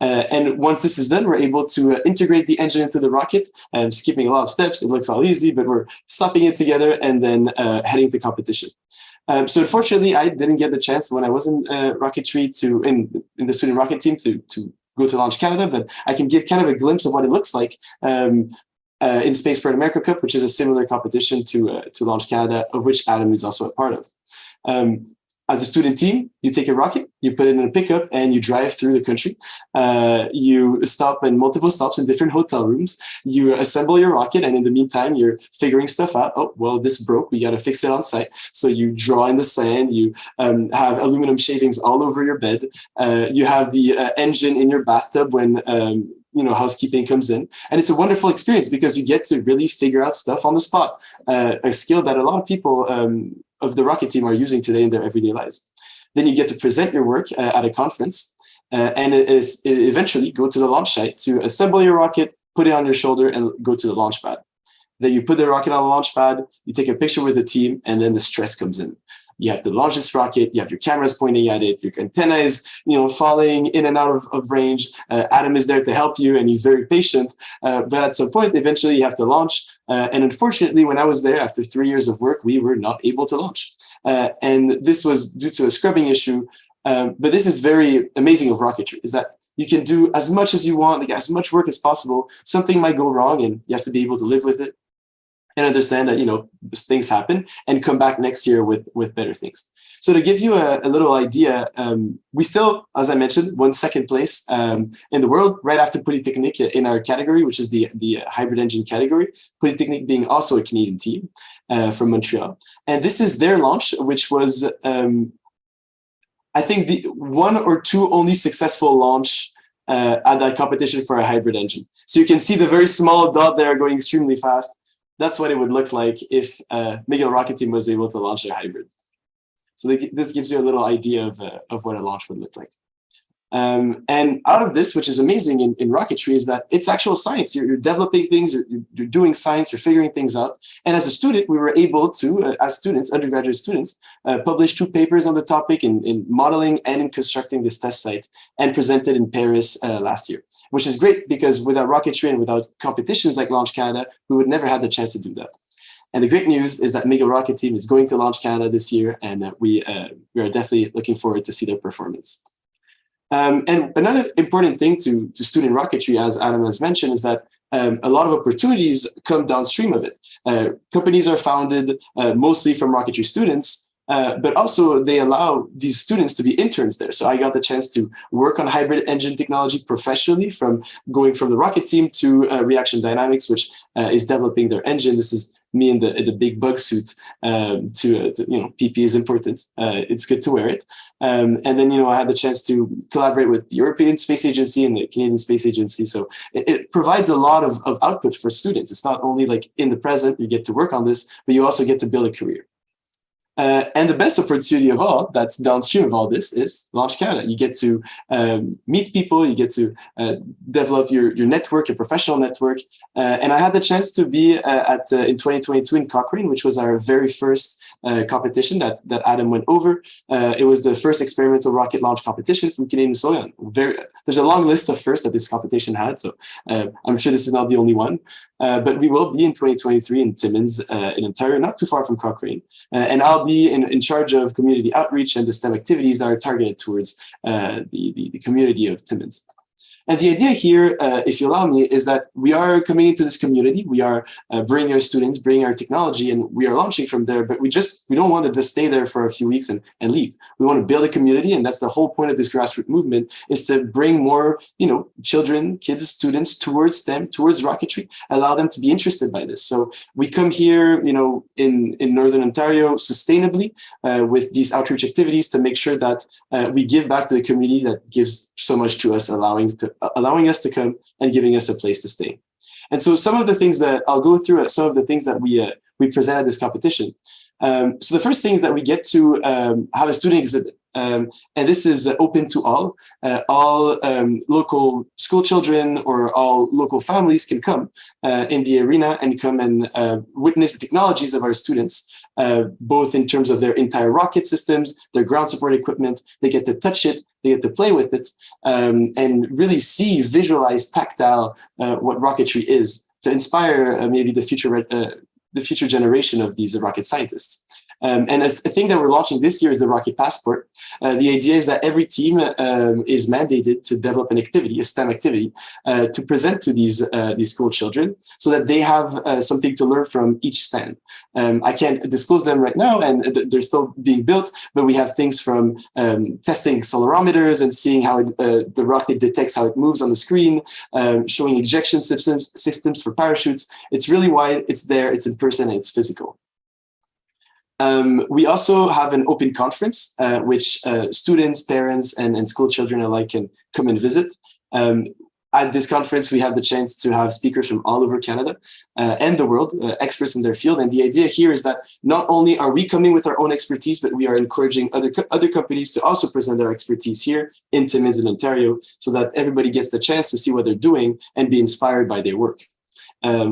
And once this is done, we're able to integrate the engine into the rocket, skipping a lot of steps. It looks all easy, but we're slapping it together and then heading to competition. So unfortunately, I didn't get the chance when I was in rocketry in the student rocket team to go to Launch Canada, but I can give kind of a glimpse of what it looks like in Spaceport America Cup, which is a similar competition to Launch Canada, of which Adam is also a part of. as a student team, you take a rocket, you put it in a pickup, and you drive through the country. You stop in multiple stops in different hotel rooms. You assemble your rocket, and in the meantime, you're figuring stuff out. Oh, well, this broke. We got to fix it on site. So you draw in the sand. You have aluminum shavings all over your bed. You have the engine in your bathtub when housekeeping comes in. And it's a wonderful experience because you get to really figure out stuff on the spot, a skill that a lot of people of the rocket team are using today in their everyday lives. Then you get to present your work at a conference and eventually go to the launch site to assemble your rocket, put it on your shoulder, and go to the launch pad. Then you put the rocket on the launch pad, you take a picture with the team, and then the stress comes in. You have to launch this rocket, you have your cameras pointing at it, your antenna is falling in and out of range. Adam is there to help you, and he's very patient. But at some point, eventually you have to launch. And unfortunately, when I was there, after 3 years of work, we were not able to launch. And this was due to a scrubbing issue. But this is very amazing of rocketry, is that you can do as much as you want, like as much work as possible. Something might go wrong, and you have to be able to live with it and understand that, things happen and come back next year with better things. So to give you a little idea, we still, as I mentioned, won second place in the world right after Polytechnique in our category, which is the hybrid engine category, Polytechnique being also a Canadian team from Montreal. And this is their launch, which was, I think, the one or two only successful launch at that competition for a hybrid engine. So you can see the very small dot there going extremely fast. That's what it would look like if McGill Rocket Team was able to launch a hybrid. So this gives you a little idea of what a launch would look like. And out of this, which is amazing in rocketry, is that it's actual science. You're developing things, you're doing science, you're figuring things out. And as a student, we were able to, as students, undergraduate students, publish 2 papers on the topic in modeling and in constructing this test site, and presented in Paris last year, which is great because without rocketry and without competitions like Launch Canada, we would never have the chance to do that. And the great news is that McGill Rocket Team is going to Launch Canada this year, and we are definitely looking forward to see their performance. And another important thing to student rocketry, as Adam has mentioned, is that a lot of opportunities come downstream of it. Companies are founded mostly from rocketry students, but also they allow these students to be interns there. So I got the chance to work on hybrid engine technology professionally, from going from the rocket team to Reaction Dynamics, which is developing their engine. This is me in the big bug suit. PP is important. It's good to wear it. And then, I had the chance to collaborate with the European Space Agency and the Canadian Space Agency. So it provides a lot of output for students. It's not only like in the present, you get to work on this, but you also get to build a career. And the best opportunity of all, that's downstream of all this, is Launch Canada. You get to meet people, you get to develop your network, your professional network. And I had the chance to be in 2022 in Cochrane, which was our very first competition that Adam went over. It was the first experimental rocket launch competition from Canadian soil. There's a long list of firsts that this competition had, so I'm sure this is not the only one. But we will be in 2023 in Timmins, in Ontario, not too far from Cochrane. And I'll be in charge of community outreach and the STEM activities that are targeted towards the community of Timmins. And the idea here, if you allow me, is that we are coming into this community. We are bringing our students, bringing our technology, and we are launching from there. But we don't want to just stay there for a few weeks and leave. We want to build a community, and that's the whole point of this grassroots movement, is to bring more, children, kids, students towards STEM, towards rocketry, allow them to be interested by this. So we come here, in Northern Ontario sustainably with these outreach activities to make sure that we give back to the community that gives so much to us, allowing us to come and giving us a place to stay. And so some of the things that I'll go through, some of the things that we present at this competition. So the first thing is that we get to have a student exhibit. And this is open to all. All local school children or all local families can come in the arena and come and witness the technologies of our students, both in terms of their entire rocket systems, their ground support equipment. They get to touch it, they get to play with it, and really visualize tactile what rocketry is, to inspire maybe the future generation of these rocket scientists. And a thing that we're launching this year is the Rocket Passport. The idea is that every team is mandated to develop an activity, a STEM activity, to present to these school children so that they have something to learn from each stand. I can't disclose them right now, and they're still being built, but we have things from testing accelerometers and seeing how the rocket detects how it moves on the screen, showing ejection systems for parachutes. It's really wide, it's there, it's in person, and it's physical. We also have an open conference, which students, parents, and school children alike can come and visit. At this conference, we have the chance to have speakers from all over Canada and the world, experts in their field. And the idea here is that not only are we coming with our own expertise, but we are encouraging other companies to also present their expertise here in Timmins and Ontario, so that everybody gets the chance to see what they're doing and be inspired by their work.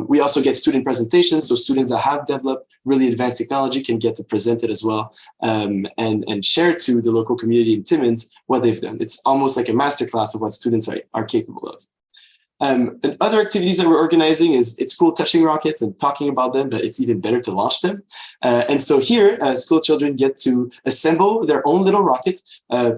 We also get student presentations, so students that have developed really advanced technology can get to present it as well, and share to the local community in Timmins what they've done. It's almost like a masterclass of what students are capable of. And other activities that we're organizing it's cool touching rockets and talking about them, but it's even better to launch them. And so here, school children get to assemble their own little rocket,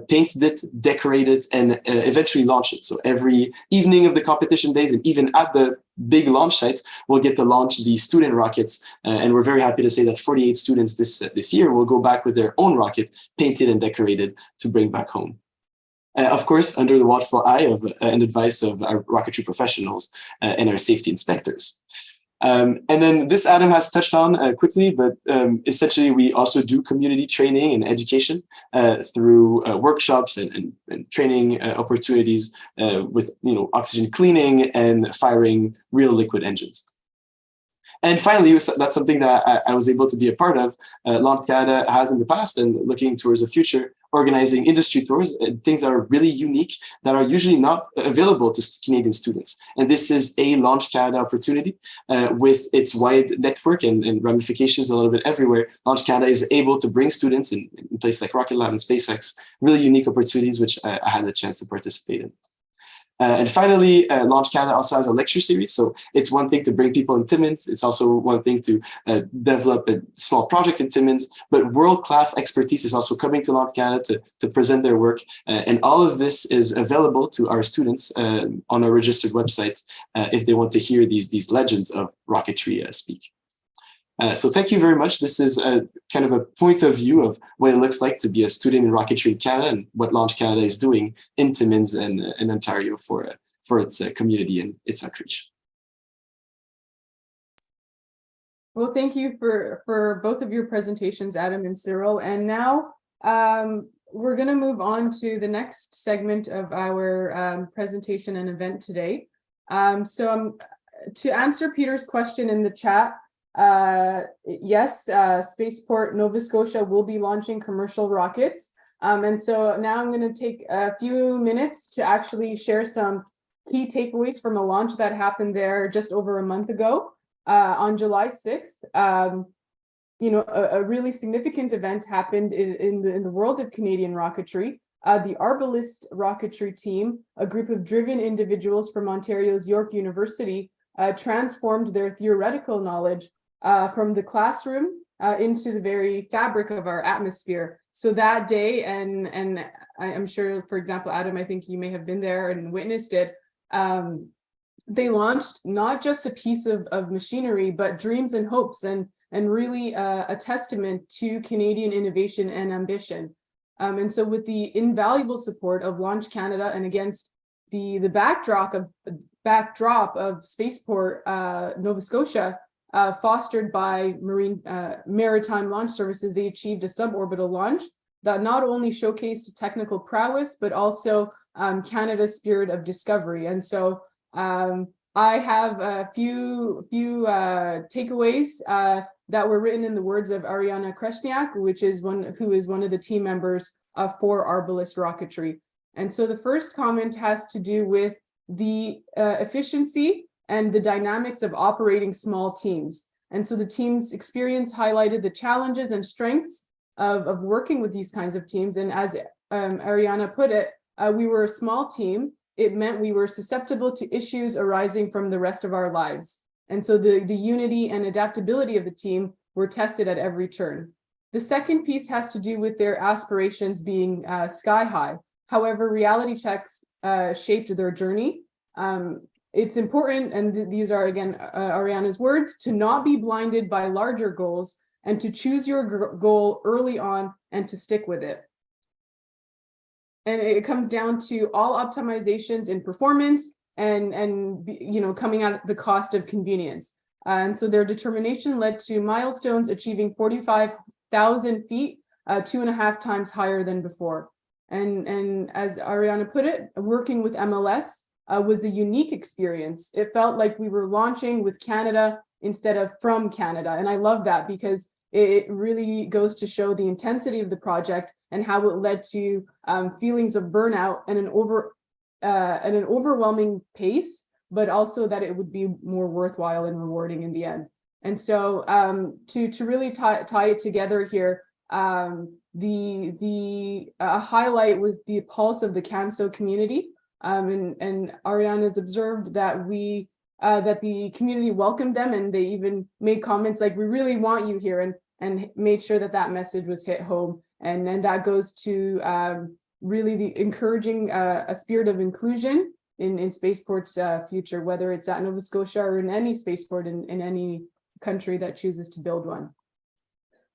paint it, decorate it, and eventually launch it. So every evening of the competition days, and even at the big launch sites, we'll get to launch the student rockets. And we're very happy to say that 48 students this year will go back with their own rocket, painted and decorated, to bring back home. Of course, under the watchful eye of and advice of our rocketry professionals and our safety inspectors. And then this Adam has touched on quickly, but essentially we also do community training and education through workshops and training opportunities with oxygen cleaning and firing real liquid engines. And finally, that's something that I was able to be a part of. Launch Canada has in the past, and looking towards the future, organizing industry tours, things that are really unique, that are usually not available to Canadian students. And this is a Launch Canada opportunity with its wide network and ramifications a little bit everywhere. Launch Canada is able to bring students in places like Rocket Lab and SpaceX, really unique opportunities, which I had the chance to participate in. And finally, Launch Canada also has a lecture series. So it's one thing to bring people in Timmins. It's also one thing to develop a small project in Timmins. But world-class expertise is also coming to Launch Canada to present their work. And all of this is available to our students on our registered website if they want to hear these legends of rocketry speak. So thank you very much. This is kind of a point of view of what it looks like to be a student in rocketry in Canada and what Launch Canada is doing in Timmins and in Ontario for its community and its outreach. Well, thank you for both of your presentations, Adam and Cyril. And now we're going to move on to the next segment of our presentation and event today. To answer Peter's question in the chat, yes, Spaceport Nova Scotia will be launching commercial rockets. And so now I'm going to take a few minutes to actually share some key takeaways from a launch that happened there just over a month ago on July 6th. A really significant event happened in the world of Canadian rocketry. The Arbalist rocketry team, a group of driven individuals from Ontario's York University, transformed their theoretical knowledge from the classroom into the very fabric of our atmosphere. So that day, and I'm sure, for example, Adam, I think you may have been there and witnessed it, they launched not just a piece of machinery, but dreams and hopes, and really a testament to Canadian innovation and ambition. And so with the invaluable support of Launch Canada and against the backdrop of Spaceport Nova Scotia, fostered by Maritime Launch Services, they achieved a suborbital launch that not only showcased technical prowess, but also Canada's spirit of discovery. And so I have a few takeaways that were written in the words of Ariana Kreshniak, who is one of the team members for Arbalist Rocketry. And so the first comment has to do with the efficiency and the dynamics of operating small teams. And so the team's experience highlighted the challenges and strengths of working with these kinds of teams. And as Ariana put it, we were a small team. It meant we were susceptible to issues arising from the rest of our lives. And so the unity and adaptability of the team were tested at every turn. The second piece has to do with their aspirations being sky high. However, reality checks shaped their journey. It's important, and these are again Ariana's words, to not be blinded by larger goals and to choose your goal early on and to stick with it. And it comes down to all optimizations in performance and coming at the cost of convenience. And so their determination led to milestones achieving 45,000 feet, 2.5 times higher than before. And as Ariana put it, working with MLS was a unique experience. It felt like we were launching with Canada instead of from Canada. And I love that because it really goes to show the intensity of the project and how it led to feelings of burnout and an overwhelming pace, but also that it would be more worthwhile and rewarding in the end. And so to really tie it together here, the highlight was the pulse of the CANSO community. And Ariana's observed that that the community welcomed them, and they even made comments like, we really want you here, and made sure that message was hit home. And then that goes to really the encouraging a spirit of inclusion in Spaceport's future, whether it's at Nova Scotia or in any spaceport in any country that chooses to build one.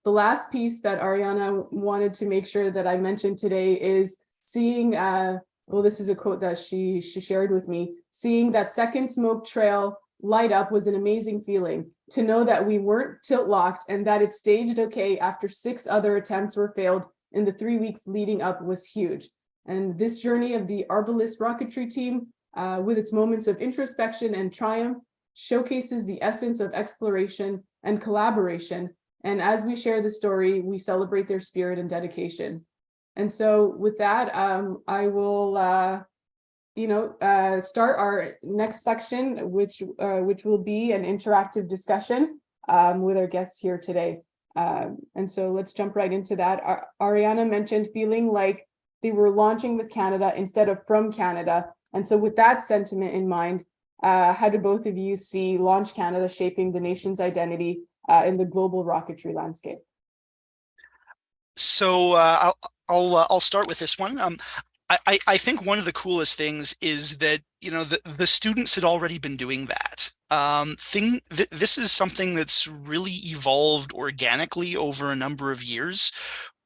The last piece that Ariana wanted to make sure that I mentioned today is seeing, well, this is a quote that she shared with me, seeing that second smoke trail light up was an amazing feeling. To know that we weren't tilt locked and that it staged okay after 6 other attempts were failed in the 3 weeks leading up was huge. And this journey of the Arbalist rocketry team, with its moments of introspection and triumph, showcases the essence of exploration and collaboration. And as we share the story, we celebrate their spirit and dedication. And so with that, I will start our next section, which will be an interactive discussion with our guests here today. And so let's jump right into that. Ariana mentioned feeling like they were launching with Canada instead of from Canada. And so with that sentiment in mind, how do both of you see Launch Canada shaping the nation's identity in the global rocketry landscape? So I'll start with this one. I think one of the coolest things is that, the students had already been doing that. This is something that's really evolved organically over a number of years,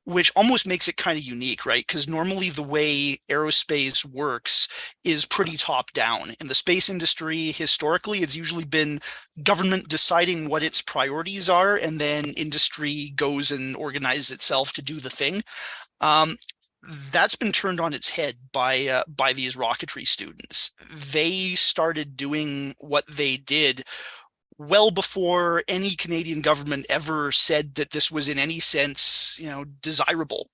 which almost makes it kind of unique, right? Because normally the way aerospace works is pretty top down. In the space industry, historically, it's usually been government deciding what its priorities are, and then industry goes and organizes itself to do the thing. That's been turned on its head by these rocketry students. They started doing what they did well before any Canadian government ever said that this was in any sense, desirable.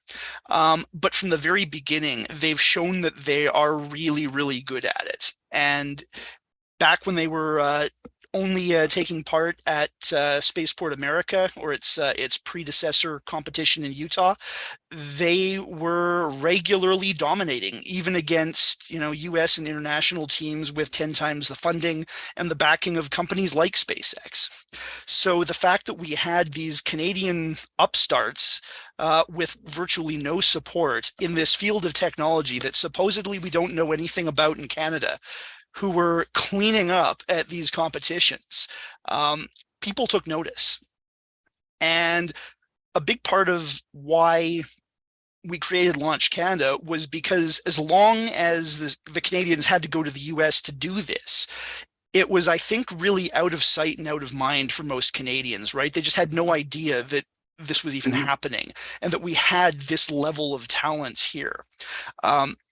But from the very beginning, they've shown that they are really, really good at it. And back when they were only taking part at Spaceport America, or its predecessor competition in Utah, they were regularly dominating, even against U.S. and international teams with 10 times the funding and the backing of companies like SpaceX. So the fact that we had these Canadian upstarts with virtually no support in this field of technology that supposedly we don't know anything about in Canada, who were cleaning up at these competitions, people took notice. And a big part of why we created Launch Canada was because as long as the Canadians had to go to the US to do this, it was, I think, really out of sight and out of mind for most Canadians, right? They just had no idea that this was even happening and that we had this level of talent here.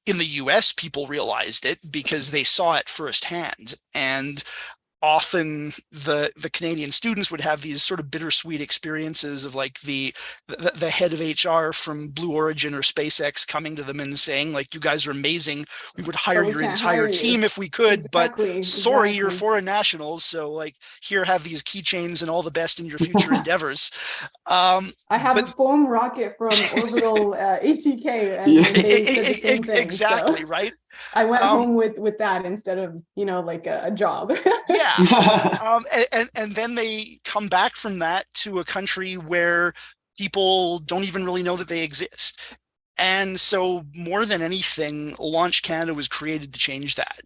In the US, people realized it because they saw it firsthand. And often the Canadian students would have these sort of bittersweet experiences of like the head of HR from Blue Origin or SpaceX coming to them and saying, like, you guys are amazing. We would hire your entire team if we could, but sorry, you're foreign nationals. So like, here, have these keychains and all the best in your future endeavors. I have a foam rocket from Orbital ATK, and they said the same thing. Exactly, so right? I went home with that instead of, like a job. Yeah. And then they come back from that to a country where people don't even really know that they exist. And so more than anything, Launch Canada was created to change that.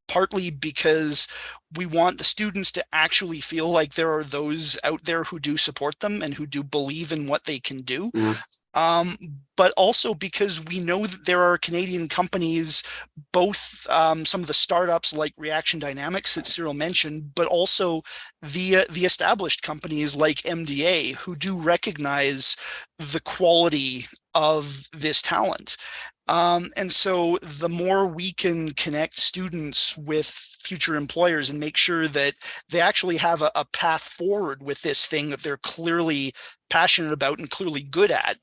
Partly because we want the students to actually feel like there are those out there who do support them and who do believe in what they can do. But also because we know that there are Canadian companies, both some of the startups like Reaction Dynamics that Cyril mentioned, but also the established companies like MDA who do recognize the quality of this talent. And so the more we can connect students with future employers and make sure that they actually have a path forward with this thing that they're clearly passionate about and clearly good at,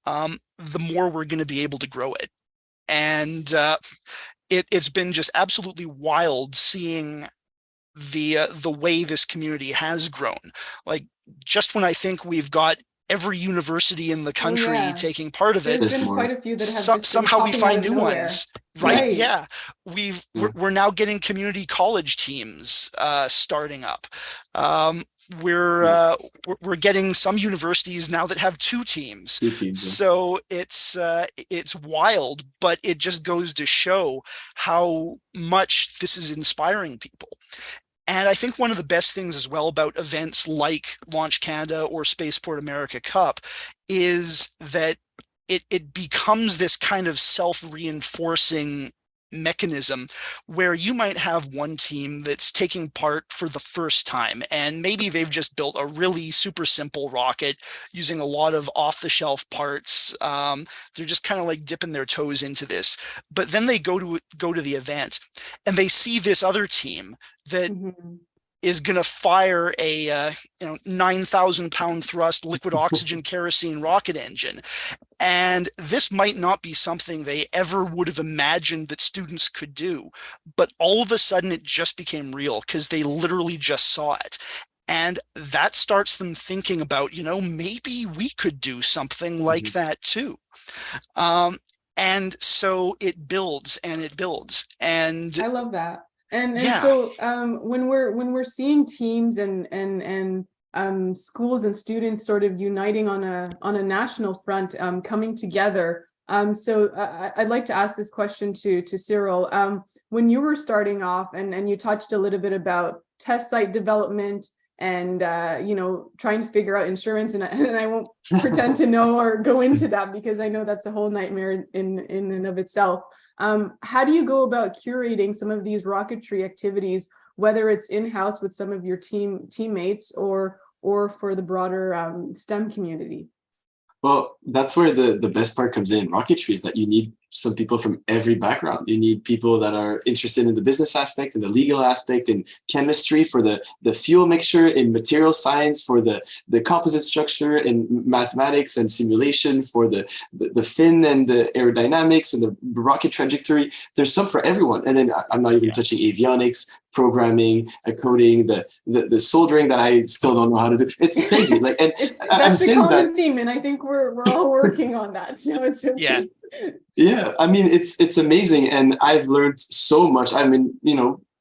the more we're going to be able to grow it. And it's been just absolutely wild seeing the way this community has grown. Like, just when I think we've got every university in the country taking part of it, there's been quite a few that have just somehow we find new nowhere. ones, right? Yeah, we're now getting community college teams starting up. We're getting some universities now that have two teams. So it's wild, but it just goes to show how much this is inspiring people. And I think one of the best things as well about events like Launch Canada or Spaceport America Cup is that it becomes this kind of self-reinforcing mechanism where you might have one team that's taking part for the first time, and maybe they've just built a really super simple rocket using a lot of off-the-shelf parts. They're just kind of like dipping their toes into this, but then they go to the event and they see this other team that is going to fire a 9,000 pound thrust liquid oxygen kerosene rocket engine. And this might not be something they ever would have imagined that students could do, but all of a sudden it just became real because they literally just saw it. And that starts them thinking about, maybe we could do something like that too. And so it builds and it builds. And I love that. And so when we're seeing teams and schools and students sort of uniting on a national front, coming together. So I'd like to ask this question to Cyril. When you were starting off, and you touched a little bit about test site development and trying to figure out insurance, and I won't pretend to know or go into that because I know that's a whole nightmare in and of itself. How do you go about curating some of these rocketry activities, whether it's in-house with some of your teammates or for the broader STEM community? Well, that's where the best part comes in rocketry, is that you need some people from every background. You need people that are interested in the business aspect and the legal aspect, in chemistry for the fuel mixture, in material science for the composite structure, in mathematics and simulation for the fin and the aerodynamics and the rocket trajectory. There's some for everyone. And then I'm not even touching avionics, programming, coding, the soldering that I still don't know how to do. It's crazy. Like, and that's a common theme, and I think we're all working on that. So it's okay. Yeah, I mean, it's amazing. And I've learned so much. I mean,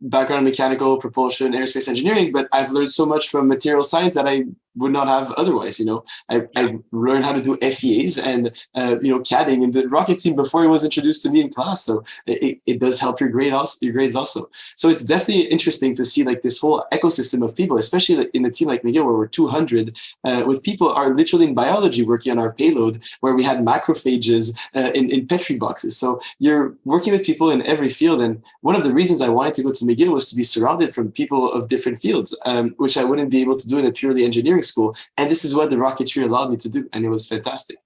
background mechanical, propulsion, aerospace engineering, but I've learned so much from material science that I would not have otherwise. I learned how to do FEAs and CADing in the rocket team before it was introduced to me in class. So it does help your grades also. So it's definitely interesting to see like this whole ecosystem of people, especially like in a team like McGill where we're 200, with people are literally in biology working on our payload, where we had macrophages in Petri boxes. So you're working with people in every field. And one of the reasons I wanted to go to McGill was to be surrounded from people of different fields, which I wouldn't be able to do in a purely engineering school. And this is what the rocketry allowed me to do. And it was fantastic.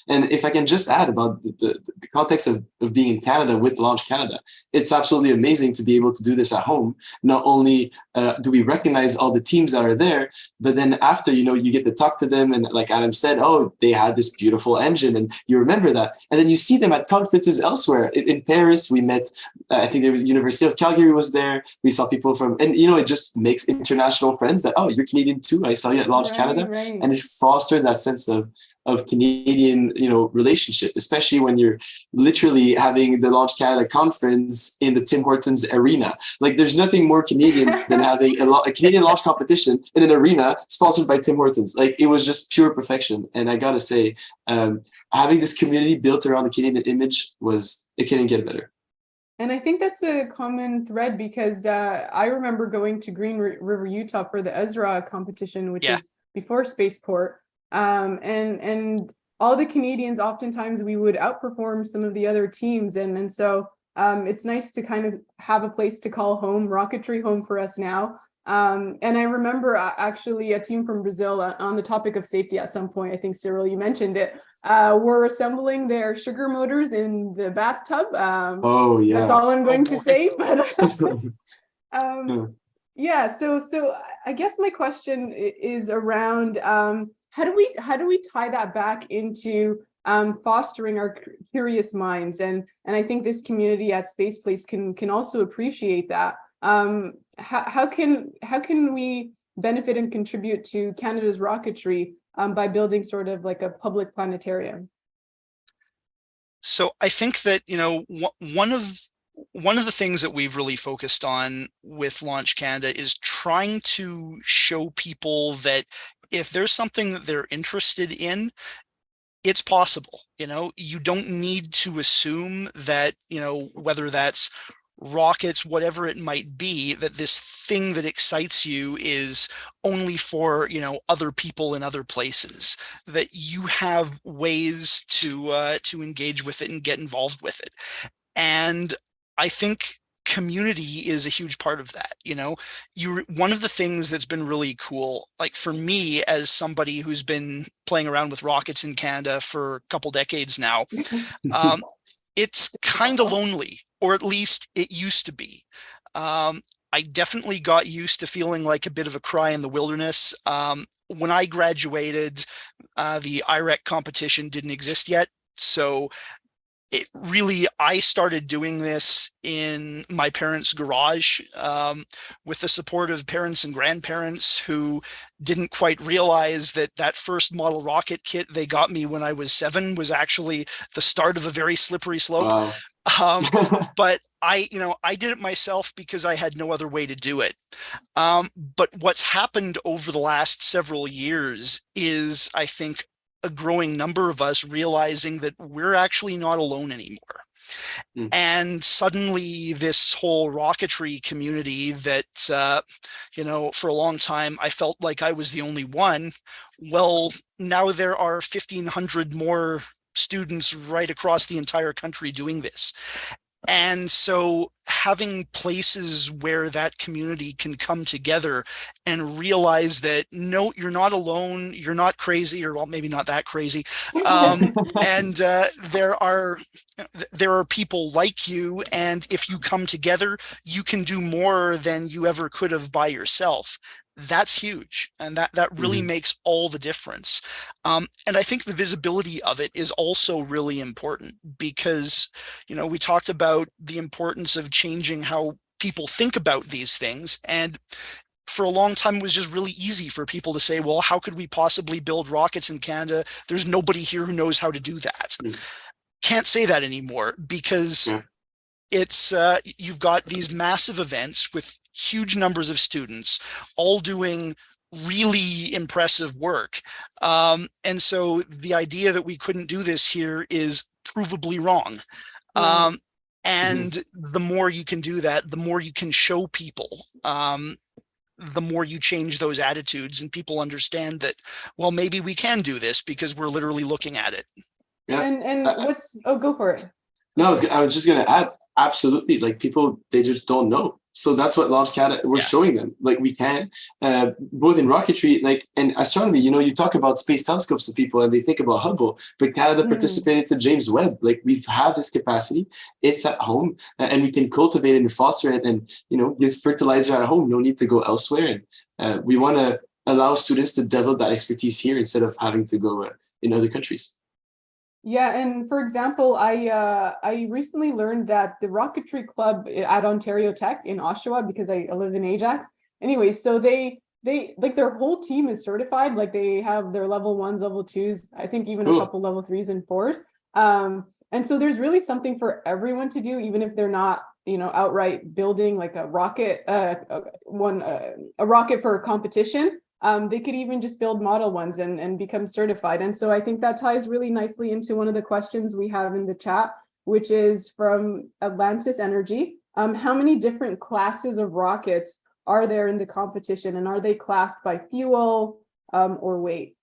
And if I can just add about the context of being in Canada with Launch Canada, it's absolutely amazing to be able to do this at home. Not only do we recognize all the teams that are there, but then after, you get to talk to them. And like Adam said, oh, they had this beautiful engine, and you remember that. And then you see them at conferences elsewhere. In Paris, we met, I think the University of Calgary was there. We saw people from, and it just makes international friends that, oh, you're Canadian too. I saw you at Launch Canada. Right. And it fosters that sense of of Canadian, relationship, especially when you're literally having the Launch Canada conference in the Tim Hortons arena. Like, there's nothing more Canadian than having a Canadian launch competition in an arena sponsored by Tim Hortons. Like, it was just pure perfection. And I gotta say, having this community built around the Canadian image it couldn't get better. And I think that's a common thread, because I remember going to Green River, Utah for the Ezra competition, which is before Spaceport. And all the Canadians, oftentimes we would outperform some of the other teams. And so it's nice to kind of have a place to call home, rocketry home for us now. And I remember actually a team from Brazil, on the topic of safety at some point, I think, Cyril, you mentioned it, were assembling their sugar motors in the bathtub. Oh, yeah. That's all I'm going to say. But yeah, so I guess my question is around how do we tie that back into fostering our curious minds, and I think this community at Space Place can also appreciate that. How can we benefit and contribute to Canada's rocketry by building sort of like a public planetarium? So I think that, one of the things that we've really focused on with Launch Canada is trying to show people that if there's something that they're interested in, it's possible. You don't need to assume that, whether that's rockets, whatever it might be, that this thing that excites you is only for, other people in other places, that you have ways to engage with it and get involved with it. And I think community is a huge part of that. One of the things that's been really cool, like for me, as somebody who's been playing around with rockets in Canada for a couple decades now, it's kind of lonely, or at least it used to be. I definitely got used to feeling like a bit of a cry in the wilderness. When I graduated, the IREC competition didn't exist yet. So I started doing this in my parents' garage, with the support of parents and grandparents who didn't quite realize that first model rocket kit they got me when I was 7 was actually the start of a very slippery slope. Wow. But I did it myself because I had no other way to do it. But what's happened over the last several years is, I think, a growing number of us realizing that we're actually not alone anymore. And suddenly this whole rocketry community that, for a long time, I felt like I was the only one. Well, now there are 1,500 more students right across the entire country doing this. And so having places where that community can come together and realize that, no, you're not alone, you're not crazy, or well, maybe not that crazy. And there are people like you, and if you come together, you can do more than you ever could have by yourself. That's huge, and that really makes all the difference. And I think the visibility of it is also really important, because we talked about the importance of changing how people think about these things, and for a long time it was just really easy for people to say, well, how could we possibly build rockets in Canada? There's nobody here who knows how to do that. Can't say that anymore, because it's you've got these massive events with huge numbers of students all doing really impressive work. And so the idea that we couldn't do this here is provably wrong. And the more you can do that, the more you can show people, the more you change those attitudes, and people understand that, well, maybe we can do this because we're literally looking at it. Yeah. And go for it. No, I was just going to add, absolutely. Like, people, they just don't know. So that's what Launch Canada, we're showing them, like, we can, both in rocketry, like, and astronomy. You talk about space telescopes to people and they think about Hubble, but Canada participated to James Webb. Like, we've had this capacity, it's at home, and we can cultivate it and foster it, and give fertilizer at home. No need to go elsewhere. And we want to allow students to develop that expertise here instead of having to go in other countries. Yeah, and for example, I recently learned that the Rocketry Club at Ontario Tech in Oshawa, because I live in Ajax. Anyway, so they their whole team is certified. Like they have their level 1s, level 2s, I think even Cool. a couple level 3s and 4s. And so there's really something for everyone to do, even if they're not, outright building like a rocket, a rocket for a competition. They could even just build model ones and become certified. And so I think that ties really nicely into one of the questions we have in the chat, which is from Atlantis Energy. How many different classes of rockets are there in the competition, and are they classed by fuel or weight?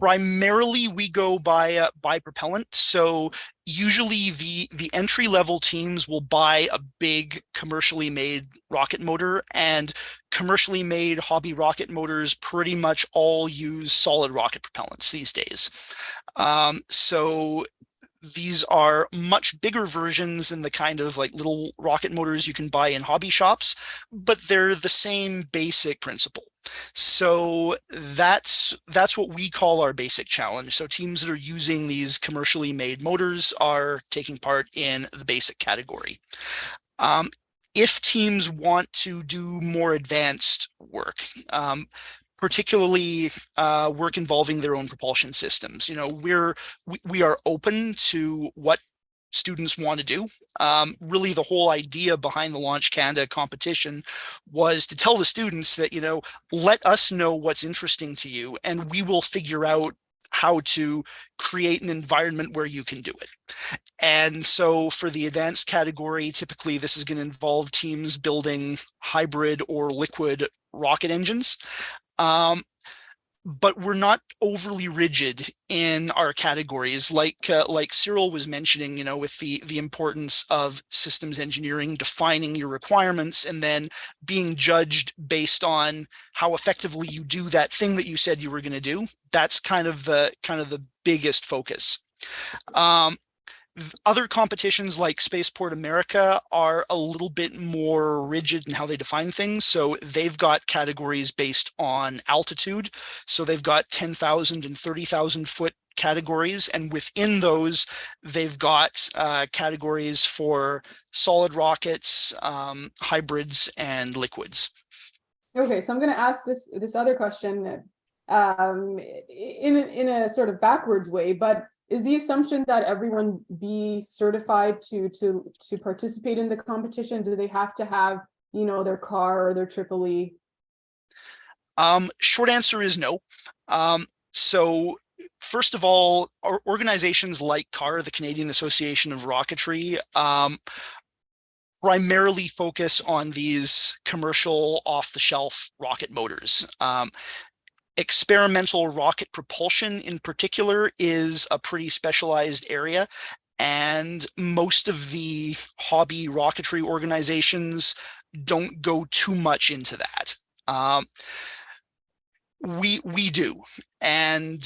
Primarily, we go by propellant. So usually the entry level teams will buy a big commercially made rocket motor, and commercially made hobby rocket motors pretty much all use solid rocket propellants these days. So these are much bigger versions than the kind of like little rocket motors you can buy in hobby shops, but they're the same basic principle. So that's what we call our basic challenge. So teams that are using these commercially made motors are taking part in the basic category. If teams want to do more advanced work, particularly work involving their own propulsion systems, we are open to what students want to do. Really, the whole idea behind the Launch Canada competition was to tell the students that, let us know what's interesting to you, and we will figure out how to create an environment where you can do it. And so for the advanced category, typically this is going to involve teams building hybrid or liquid rocket engines. But we're not overly rigid in our categories, like Cyril was mentioning, with the importance of systems engineering, defining your requirements, and then being judged based on how effectively you do that thing that you said you were going to do. That's kind of the biggest focus. Other competitions like Spaceport America are a little bit more rigid in how they define things. So they've got categories based on altitude. So they've got 10,000 and 30,000 foot categories. And within those, they've got categories for solid rockets, hybrids, and liquids. Okay, so I'm going to ask this other question in a sort of backwards way, but is the assumption that everyone be certified to participate in the competition? Do they have to have, their car or their EEE? Short answer is no. So first of all, organizations like CAR, the Canadian Association of Rocketry, primarily focus on these commercial off-the-shelf rocket motors. Experimental rocket propulsion in particular is a pretty specialized area, and most of the hobby rocketry organizations don't go too much into that. We do, and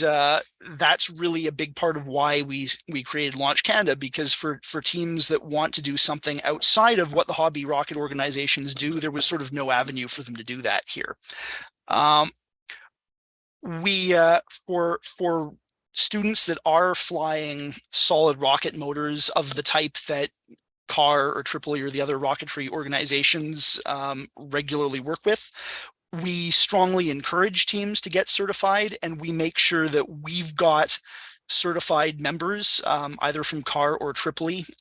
that's really a big part of why we created Launch Canada, because for teams that want to do something outside of what the hobby rocket organizations do, there was sort of no avenue for them to do that here. We for students that are flying solid rocket motors of the type that CAR or EEE or the other rocketry organizations regularly work with, we strongly encourage teams to get certified, and we make sure that we've got certified members either from CAR or EEE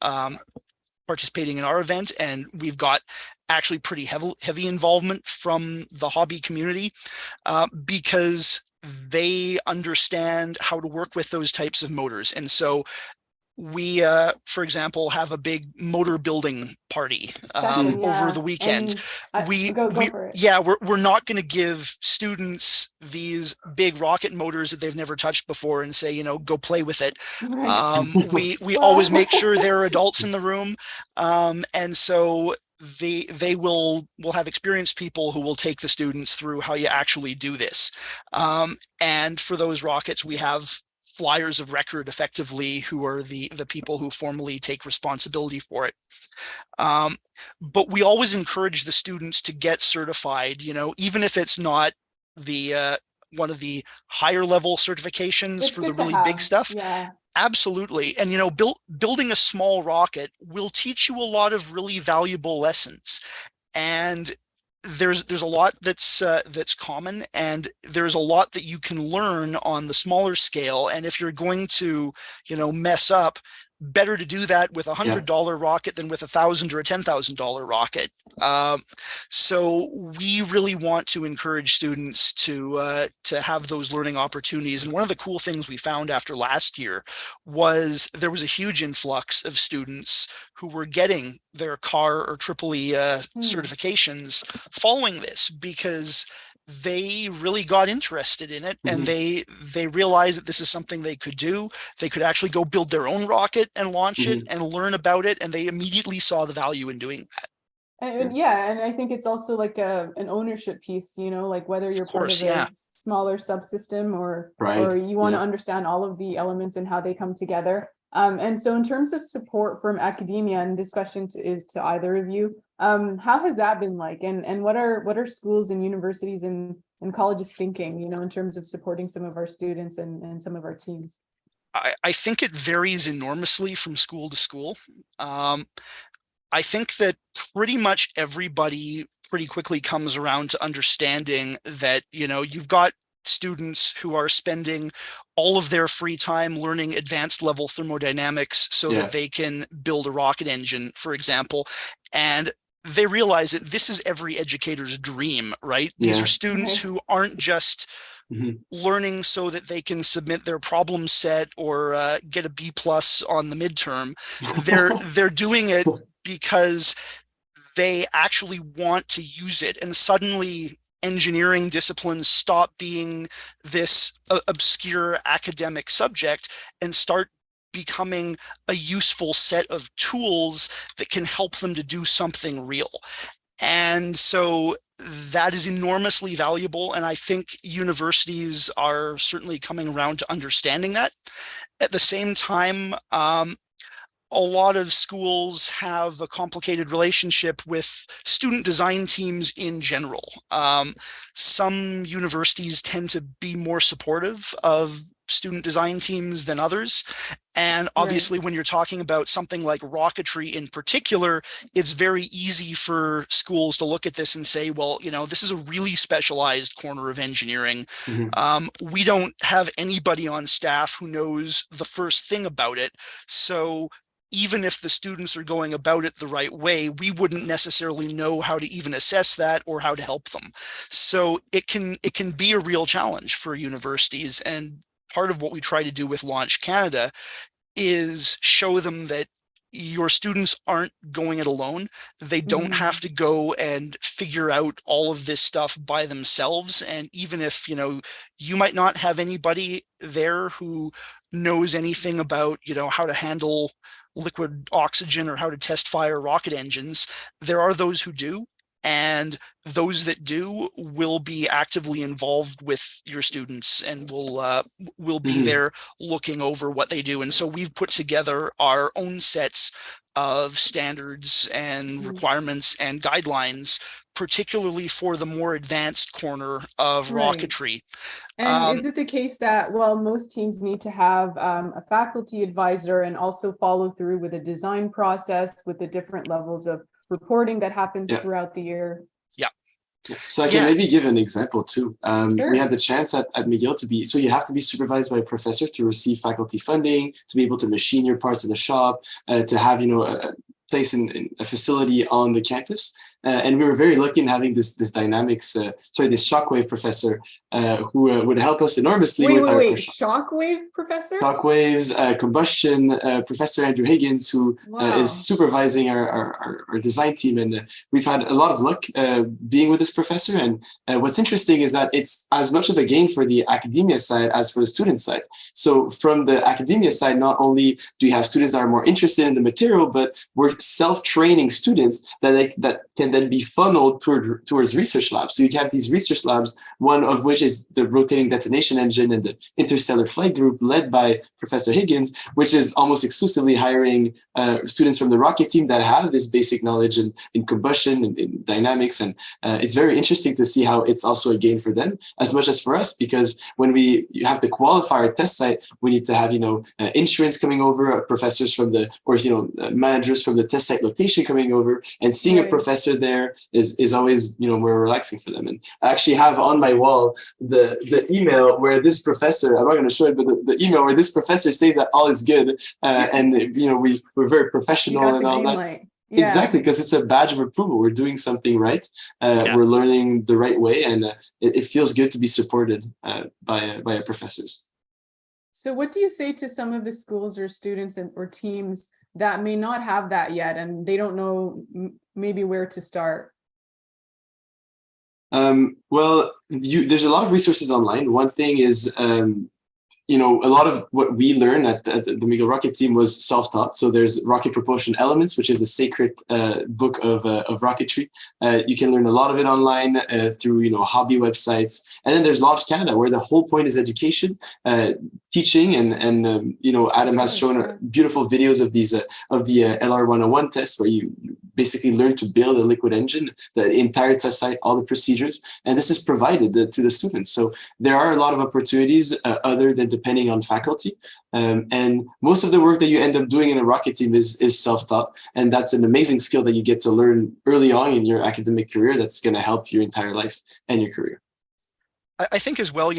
participating in our event, and we've got actually pretty heavy involvement from the hobby community because they understand how to work with those types of motors. And so we, for example, have a big motor building party over the weekend. We're not going to give students these big rocket motors that they've never touched before and say, go play with it. Right. We always make sure there are adults in the room, and so they will have experienced people who will take the students through how you actually do this. And for those rockets, we have flyers of record, effectively, who are the people who formally take responsibility for it. But we always encourage the students to get certified, even if it's not the one of the higher level certifications for the really big stuff. Yeah. Absolutely. And, building a small rocket will teach you a lot of really valuable lessons. And there's a lot that's common, and there's a lot that you can learn on the smaller scale. And if you're going to, mess up, better to do that with $100 rocket than with $1,000 or a $10,000 rocket. So we really want to encourage students to have those learning opportunities. And one of the cool things we found after last year was there was a huge influx of students who were getting their CAR or EEE certifications following this, because they really got interested in it, and they realized that this is something they could do. They could actually go build their own rocket and launch it and learn about it, and they immediately saw the value in doing that. And and I think it's also like an ownership piece, like whether you're part of a smaller subsystem or you want to understand all of the elements and how they come together. And so in terms of support from academia, and this question is to either of you, how has that been like? And what are schools and universities and colleges thinking, in terms of supporting some of our students and some of our teams? I think it varies enormously from school to school. I think that pretty much everybody pretty quickly comes around to understanding that, you've got students who are spending all of their free time learning advanced level thermodynamics so that they can build a rocket engine, for example. And they realize that this is every educator's dream, right? These are students who aren't just learning so that they can submit their problem set or get a B+ on the midterm. They're doing it because they actually want to use it, and suddenly engineering disciplines stop being this obscure academic subject and start becoming a useful set of tools that can help them to do something real. And so that is enormously valuable, and I think universities are certainly coming around to understanding that. At the same time, a lot of schools have a complicated relationship with student design teams in general. Some universities tend to be more supportive of student design teams than others. And obviously, when you're talking about something like rocketry in particular, it's very easy for schools to look at this and say, well, this is a really specialized corner of engineering. We don't have anybody on staff who knows the first thing about it. So even if the students are going about it the right way, we wouldn't necessarily know how to even assess that or how to help them. So it can be a real challenge for universities. And part of what we try to do with Launch Canada is show them that your students aren't going it alone. They don't have to go and figure out all of this stuff by themselves. And even if, you might not have anybody there who knows anything about, how to handle liquid oxygen or how to test fire rocket engines, there are those who do. And those that do will be actively involved with your students and will be there looking over what they do. And so we've put together our own sets of standards and requirements and guidelines, particularly for the more advanced corner of rocketry. And is it the case that, most teams need to have a faculty advisor and also follow through with a design process with the different levels of reporting that happens throughout the year? So I can maybe give an example too. We had the chance at McGill so you have to be supervised by a professor to receive faculty funding, to be able to machine your parts in the shop, to have, a place in a facility on the campus. And we were very lucky in having this shockwave professor who would help us enormously with our shockwave professor? Shockwaves, combustion, Professor Andrew Higgins, who is supervising our design team. And we've had a lot of luck being with this professor. And what's interesting is that it's as much of a gain for the academia side as for the student side. So from the academia side, not only do you have students that are more interested in the material, but we're self-training students that can then be funneled towards research labs. So you have these research labs, one of which is the rotating detonation engine and the interstellar flight group led by Professor Higgins, which is almost exclusively hiring students from the rocket team that have this basic knowledge in combustion and in dynamics. And it's very interesting to see how it's also a gain for them as much as for us, because when you have to qualify our test site, we need to have, insurance coming over, professors from managers from the test site location coming over, and seeing a professor there is always, more relaxing for them. And I actually have on my wall the email where this professor, I'm not going to show it, but the email where this professor says that all is good. And, we're very professional and all that. Light. Yeah. Exactly, because it's a badge of approval. We're doing something right. We're learning the right way, and it feels good to be supported by our professors. So what do you say to some of the schools or students or teams that may not have that yet, and they don't know maybe where to start? Well, there's a lot of resources online. One thing is, a lot of what we learned at the McGill Rocket team was self-taught. So there's Rocket Propulsion Elements, which is a sacred book of rocketry. You can learn a lot of it online through, hobby websites. And then there's Launch Canada, where the whole point is education, teaching, and Adam has shown beautiful videos of these of the LR 101 test, where you basically learn to build a liquid engine, the entire test site, all the procedures, and this is provided to the students. So there are a lot of opportunities other than depending on faculty, and most of the work that you end up doing in a rocket team is self-taught, and that's an amazing skill that you get to learn early on in your academic career that's going to help your entire life and your career. I think as well,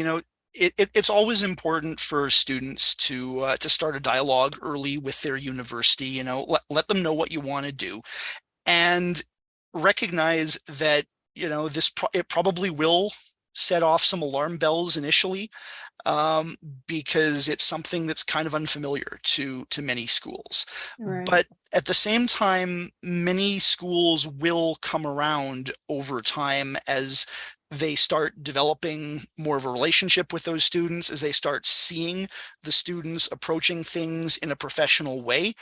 it's always important for students to start a dialogue early with their university. Let them know what you want to do, and recognize that it probably will set off some alarm bells initially, because it's something that's kind of unfamiliar to many schools. Right. But at the same time, many schools will come around over time as they start developing more of a relationship with those students, as they start seeing the students approaching things in a professional way.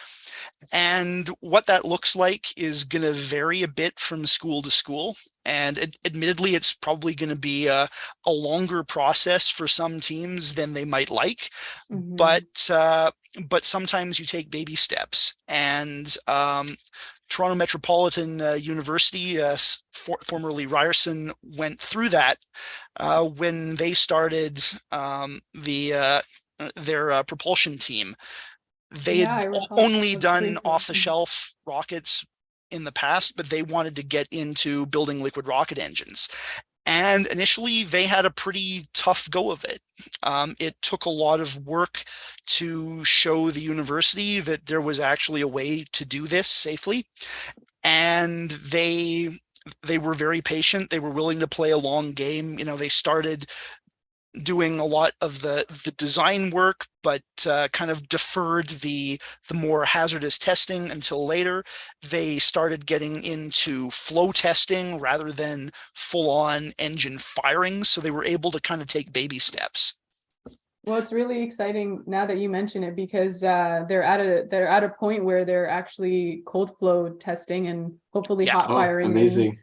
And what that looks like is going to vary a bit from school to school. And admittedly, it's probably going to be a longer process for some teams than they might like. Mm-hmm. But sometimes you take baby steps. And Toronto Metropolitan University, formerly Ryerson, went through that when they started their propulsion team. They had only done off-the-shelf rockets in the past, but they wanted to get into building liquid rocket engines. And initially, they had a pretty tough go of it. It took a lot of work to show the university that there was actually a way to do this safely. And they were very patient. They were willing to play a long game. They started doing a lot of the design work, but kind of deferred the more hazardous testing until later. They started getting into flow testing rather than full-on engine firing, so they were able to kind of take baby steps. Well, it's really exciting now that you mention it, because they're at a point where they're actually cold flow testing and hopefully hot firing. Amazing.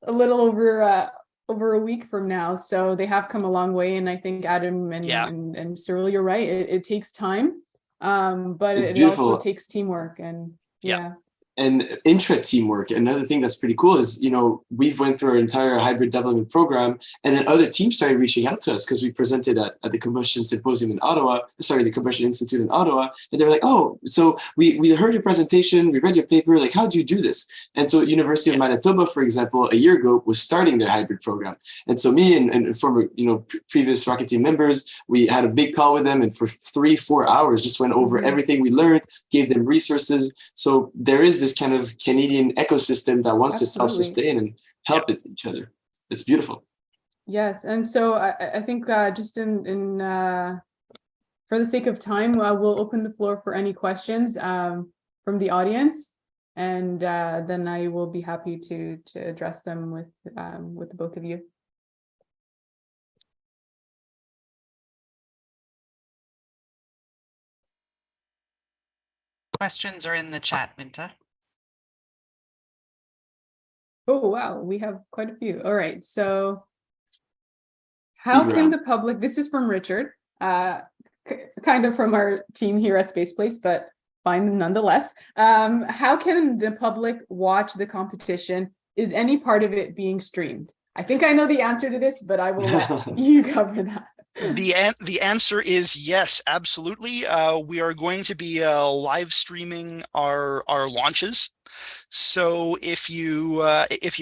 A little over a week from now, so they have come a long way. And I think Adam and Cyril, you're right. It takes time, but it also takes teamwork and and intra-teamwork. Another thing that's pretty cool is, we've went through our entire hybrid development program, and then other teams started reaching out to us because we presented at the Combustion Symposium in Ottawa, the Combustion Institute in Ottawa, and they were like, oh, so we heard your presentation, we read your paper, like, how do you do this? And so University of Manitoba, for example, a year ago was starting their hybrid program. And so me and former, previous Rocket Team members, we had a big call with them, and for 3-4 hours just went over everything we learned, gave them resources. So there is this kind of Canadian ecosystem that wants to self-sustain and help each other. It's beautiful. Yes, and so I think just in for the sake of time, we'll open the floor for any questions from the audience, and then I will be happy to address them with the both of you. Questions are in the chat, Minta. Oh, wow, we have quite a few. All right, so how can the public, this is from Richard, kind of from our team here at Space Place, but fine nonetheless. How can the public watch the competition? Is any part of it being streamed? I think I know the answer to this, but I will let you cover that. The answer is yes, absolutely. We are going to be live streaming our launches. So if you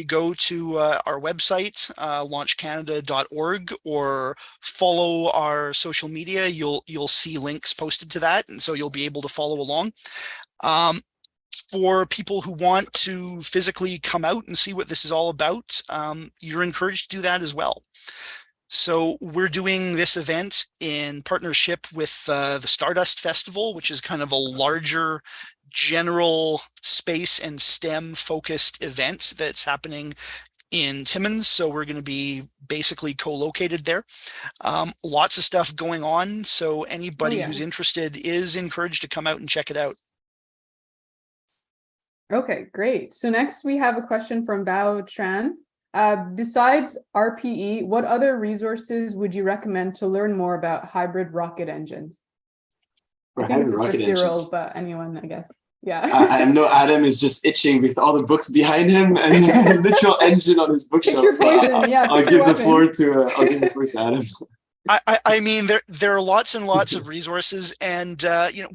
go to our website, launchcanada.org, or follow our social media, you'll see links posted to that, and so you'll be able to follow along. For people who want to physically come out and see what this is all about, you're encouraged to do that as well. So we're doing this event in partnership with the Stardust Festival, which is kind of a larger general space and STEM focused event that's happening in Timmins. So we're going to be basically co-located there. Lots of stuff going on. So anybody who's interested is encouraged to come out and check it out. Okay, great. So next we have a question from Bao Tran. Besides RPE, what other resources would you recommend to learn more about hybrid rocket engines? I think this is for Cyril, but anyone, I guess. Yeah. I know Adam is just itching with all the books behind him and a literal engine on his bookshelf. Pick your poison. I'll give the floor to Adam. I mean, there are lots and lots of resources, and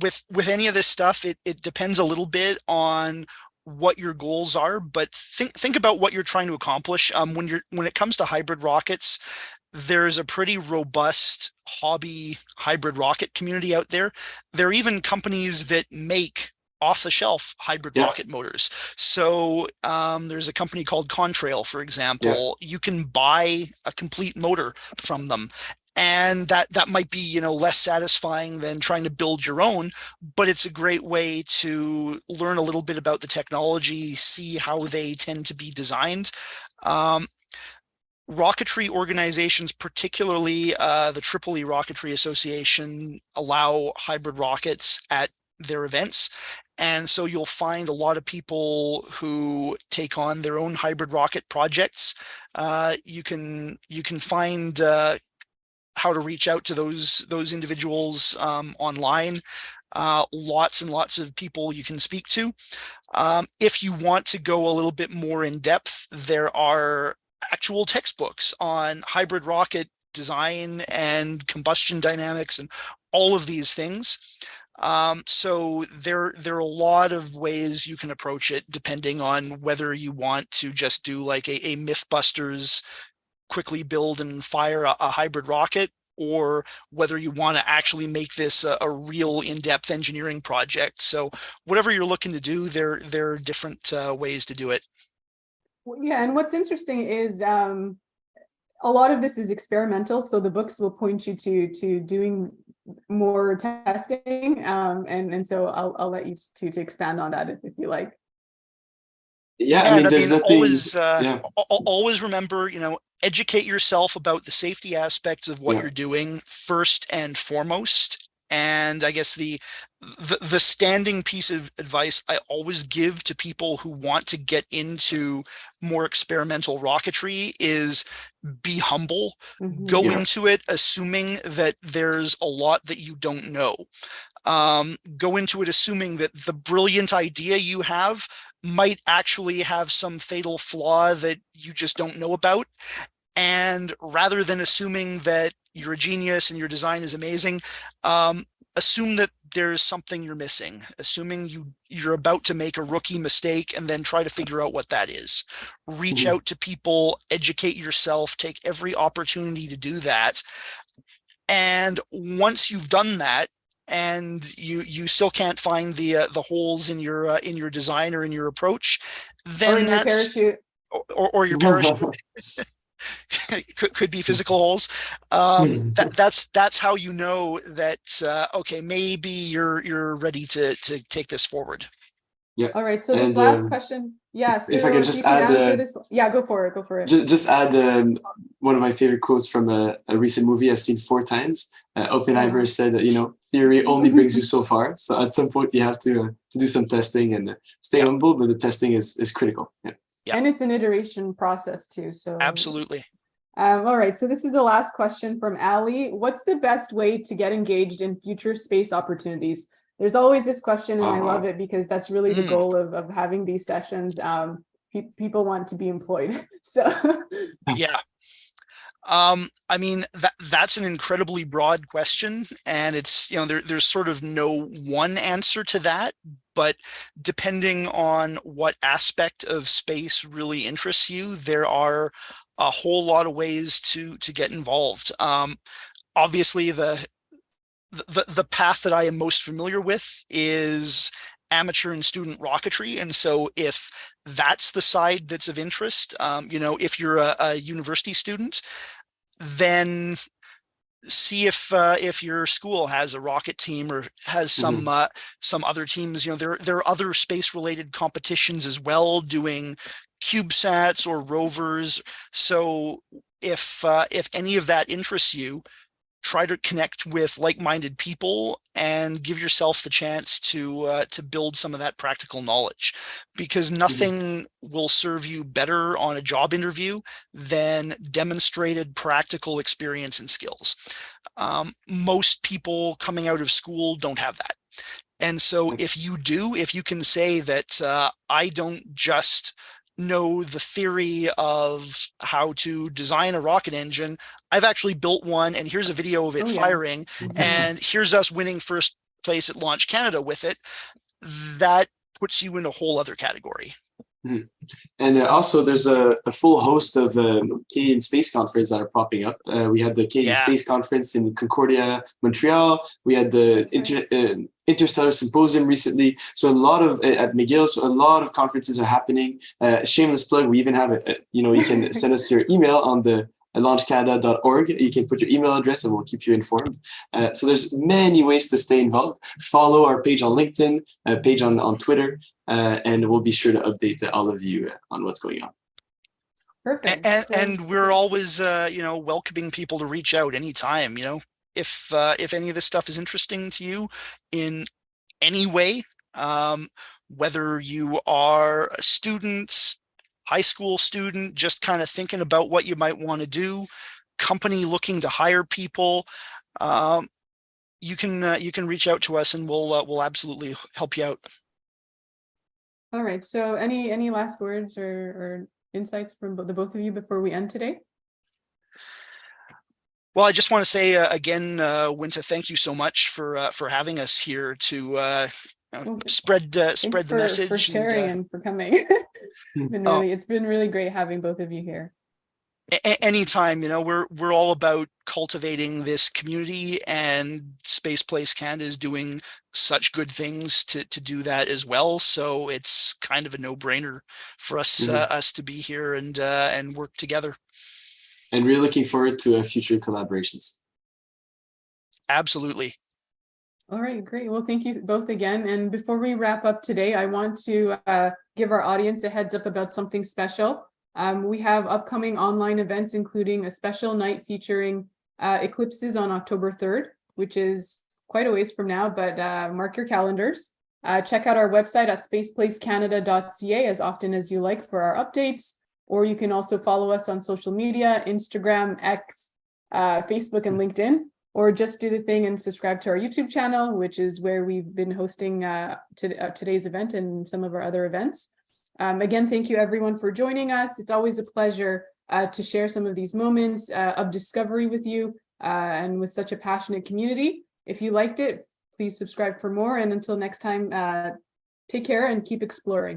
with any of this stuff, it depends a little bit on what your goals are, but think about what you're trying to accomplish. When it comes to hybrid rockets, there's a pretty robust hobby hybrid rocket community out there. There are even companies that make off-the-shelf hybrid rocket motors. So there's a company called Contrail, for example. You can buy a complete motor from them. And that might be, less satisfying than trying to build your own, but it's a great way to learn a little bit about the technology, see how they tend to be designed. Rocketry organizations, particularly the Tripoli Rocketry Association, allow hybrid rockets at their events. And so you'll find a lot of people who take on their own hybrid rocket projects. You can find how to reach out to those individuals online. Lots and lots of people you can speak to. If you want to go a little bit more in depth, there are actual textbooks on hybrid rocket design and combustion dynamics and all of these things. So there are a lot of ways you can approach it, depending on whether you want to just do like a Mythbusters quickly build and fire a hybrid rocket, or whether you want to actually make this a real in-depth engineering project. So whatever you're looking to do, there are different ways to do it. Yeah, and what's interesting is a lot of this is experimental, so the books will point you to doing more testing, and so I'll let you to expand on that if you like. Yeah, I mean, there's nothing. Always remember, educate yourself about the safety aspects of what you're doing first and foremost. And I guess the standing piece of advice I always give to people who want to get into more experimental rocketry is be humble. Go into it assuming that there's a lot that you don't know. Go into it assuming that the brilliant idea you have might actually have some fatal flaw that you just don't know about. And rather than assuming that you're a genius and your design is amazing, assume that there's something you're missing, assuming you're about to make a rookie mistake, and then try to figure out what that is. Reach out to people, educate yourself, take every opportunity to do that. And once you've done that, and you still can't find the holes in your design or in your approach, then that's parachute. Or your parachute. could be physical holes. That's how you know that okay, maybe you're ready to take this forward. Yeah. All right. So this last question. Yeah. So if I can just add, go for it. Go for it. Just add one of my favorite quotes from a recent movie I've seen 4 times. Oppenheimer said that theory only brings you so far. So at some point you have to do some testing and stay humble, but the testing is critical. Yeah. And it's an iteration process too. So absolutely. All right. So this is the last question from Ali. What's the best way to get engaged in future space opportunities? There's always this question, and I love it because that's really the goal of having these sessions. People want to be employed. So yeah. I mean, that's an incredibly broad question, and it's, there's sort of no one answer to that, but depending on what aspect of space really interests you, there are a whole lot of ways to get involved. Obviously, the path that I am most familiar with is amateur and student rocketry. And so if that's the side that's of interest, if you're a university student, then see if your school has a rocket team or has some other teams. There are other space related competitions as well, doing CubeSats or rovers. So if any of that interests you, try to connect with like-minded people and give yourself the chance to build some of that practical knowledge, because nothing will serve you better on a job interview than demonstrated practical experience and skills. Most people coming out of school don't have that. And so if you can say that I don't just know the theory of how to design a rocket engine, I've actually built one, and here's a video of it firing, and here's us winning first place at Launch Canada with it, that puts you in a whole other category. And also, there's a full host of Canadian Space Conference that are popping up. We had the Canadian Space Conference in Concordia, Montreal. We had the Interstellar Symposium recently. So a lot of at McGill. So a lot of conferences are happening. Shameless plug. We even have you can send us your email on the launchcanada.org. You can put your email address and we'll keep you informed. So there's many ways to stay involved. Follow our page on LinkedIn, page on Twitter, and we'll be sure to update all of you on what's going on. Perfect. And we're always, welcoming people to reach out anytime. If any of this stuff is interesting to you in any way, whether you are a student, high school student, just kind of thinking about what you might want to do, company looking to hire people, you can reach out to us and we'll absolutely help you out. All right. So any last words or insights from the both of you before we end today? Well, I just want to say again, Winta, thank you so much for having us here to spread the message. For sharing and for coming. It's been really great having both of you here. Anytime, we're all about cultivating this community, and Space Place Canada is doing such good things to do that as well. So it's kind of a no-brainer for us to be here and work together. And we're looking forward to future collaborations. Absolutely. All right, great. Well, thank you both again. And before we wrap up today, I want to give our audience a heads up about something special. We have upcoming online events, including a special night featuring eclipses on October 3rd, which is quite a ways from now, but mark your calendars. Check out our website at spaceplacecanada.ca as often as you like for our updates, or you can also follow us on social media, Instagram, X, Facebook, and LinkedIn, or just do the thing and subscribe to our YouTube channel, which is where we've been hosting today's event and some of our other events. Again, thank you everyone for joining us. It's always a pleasure to share some of these moments of discovery with you and with such a passionate community. If you liked it, please subscribe for more. And until next time, take care and keep exploring.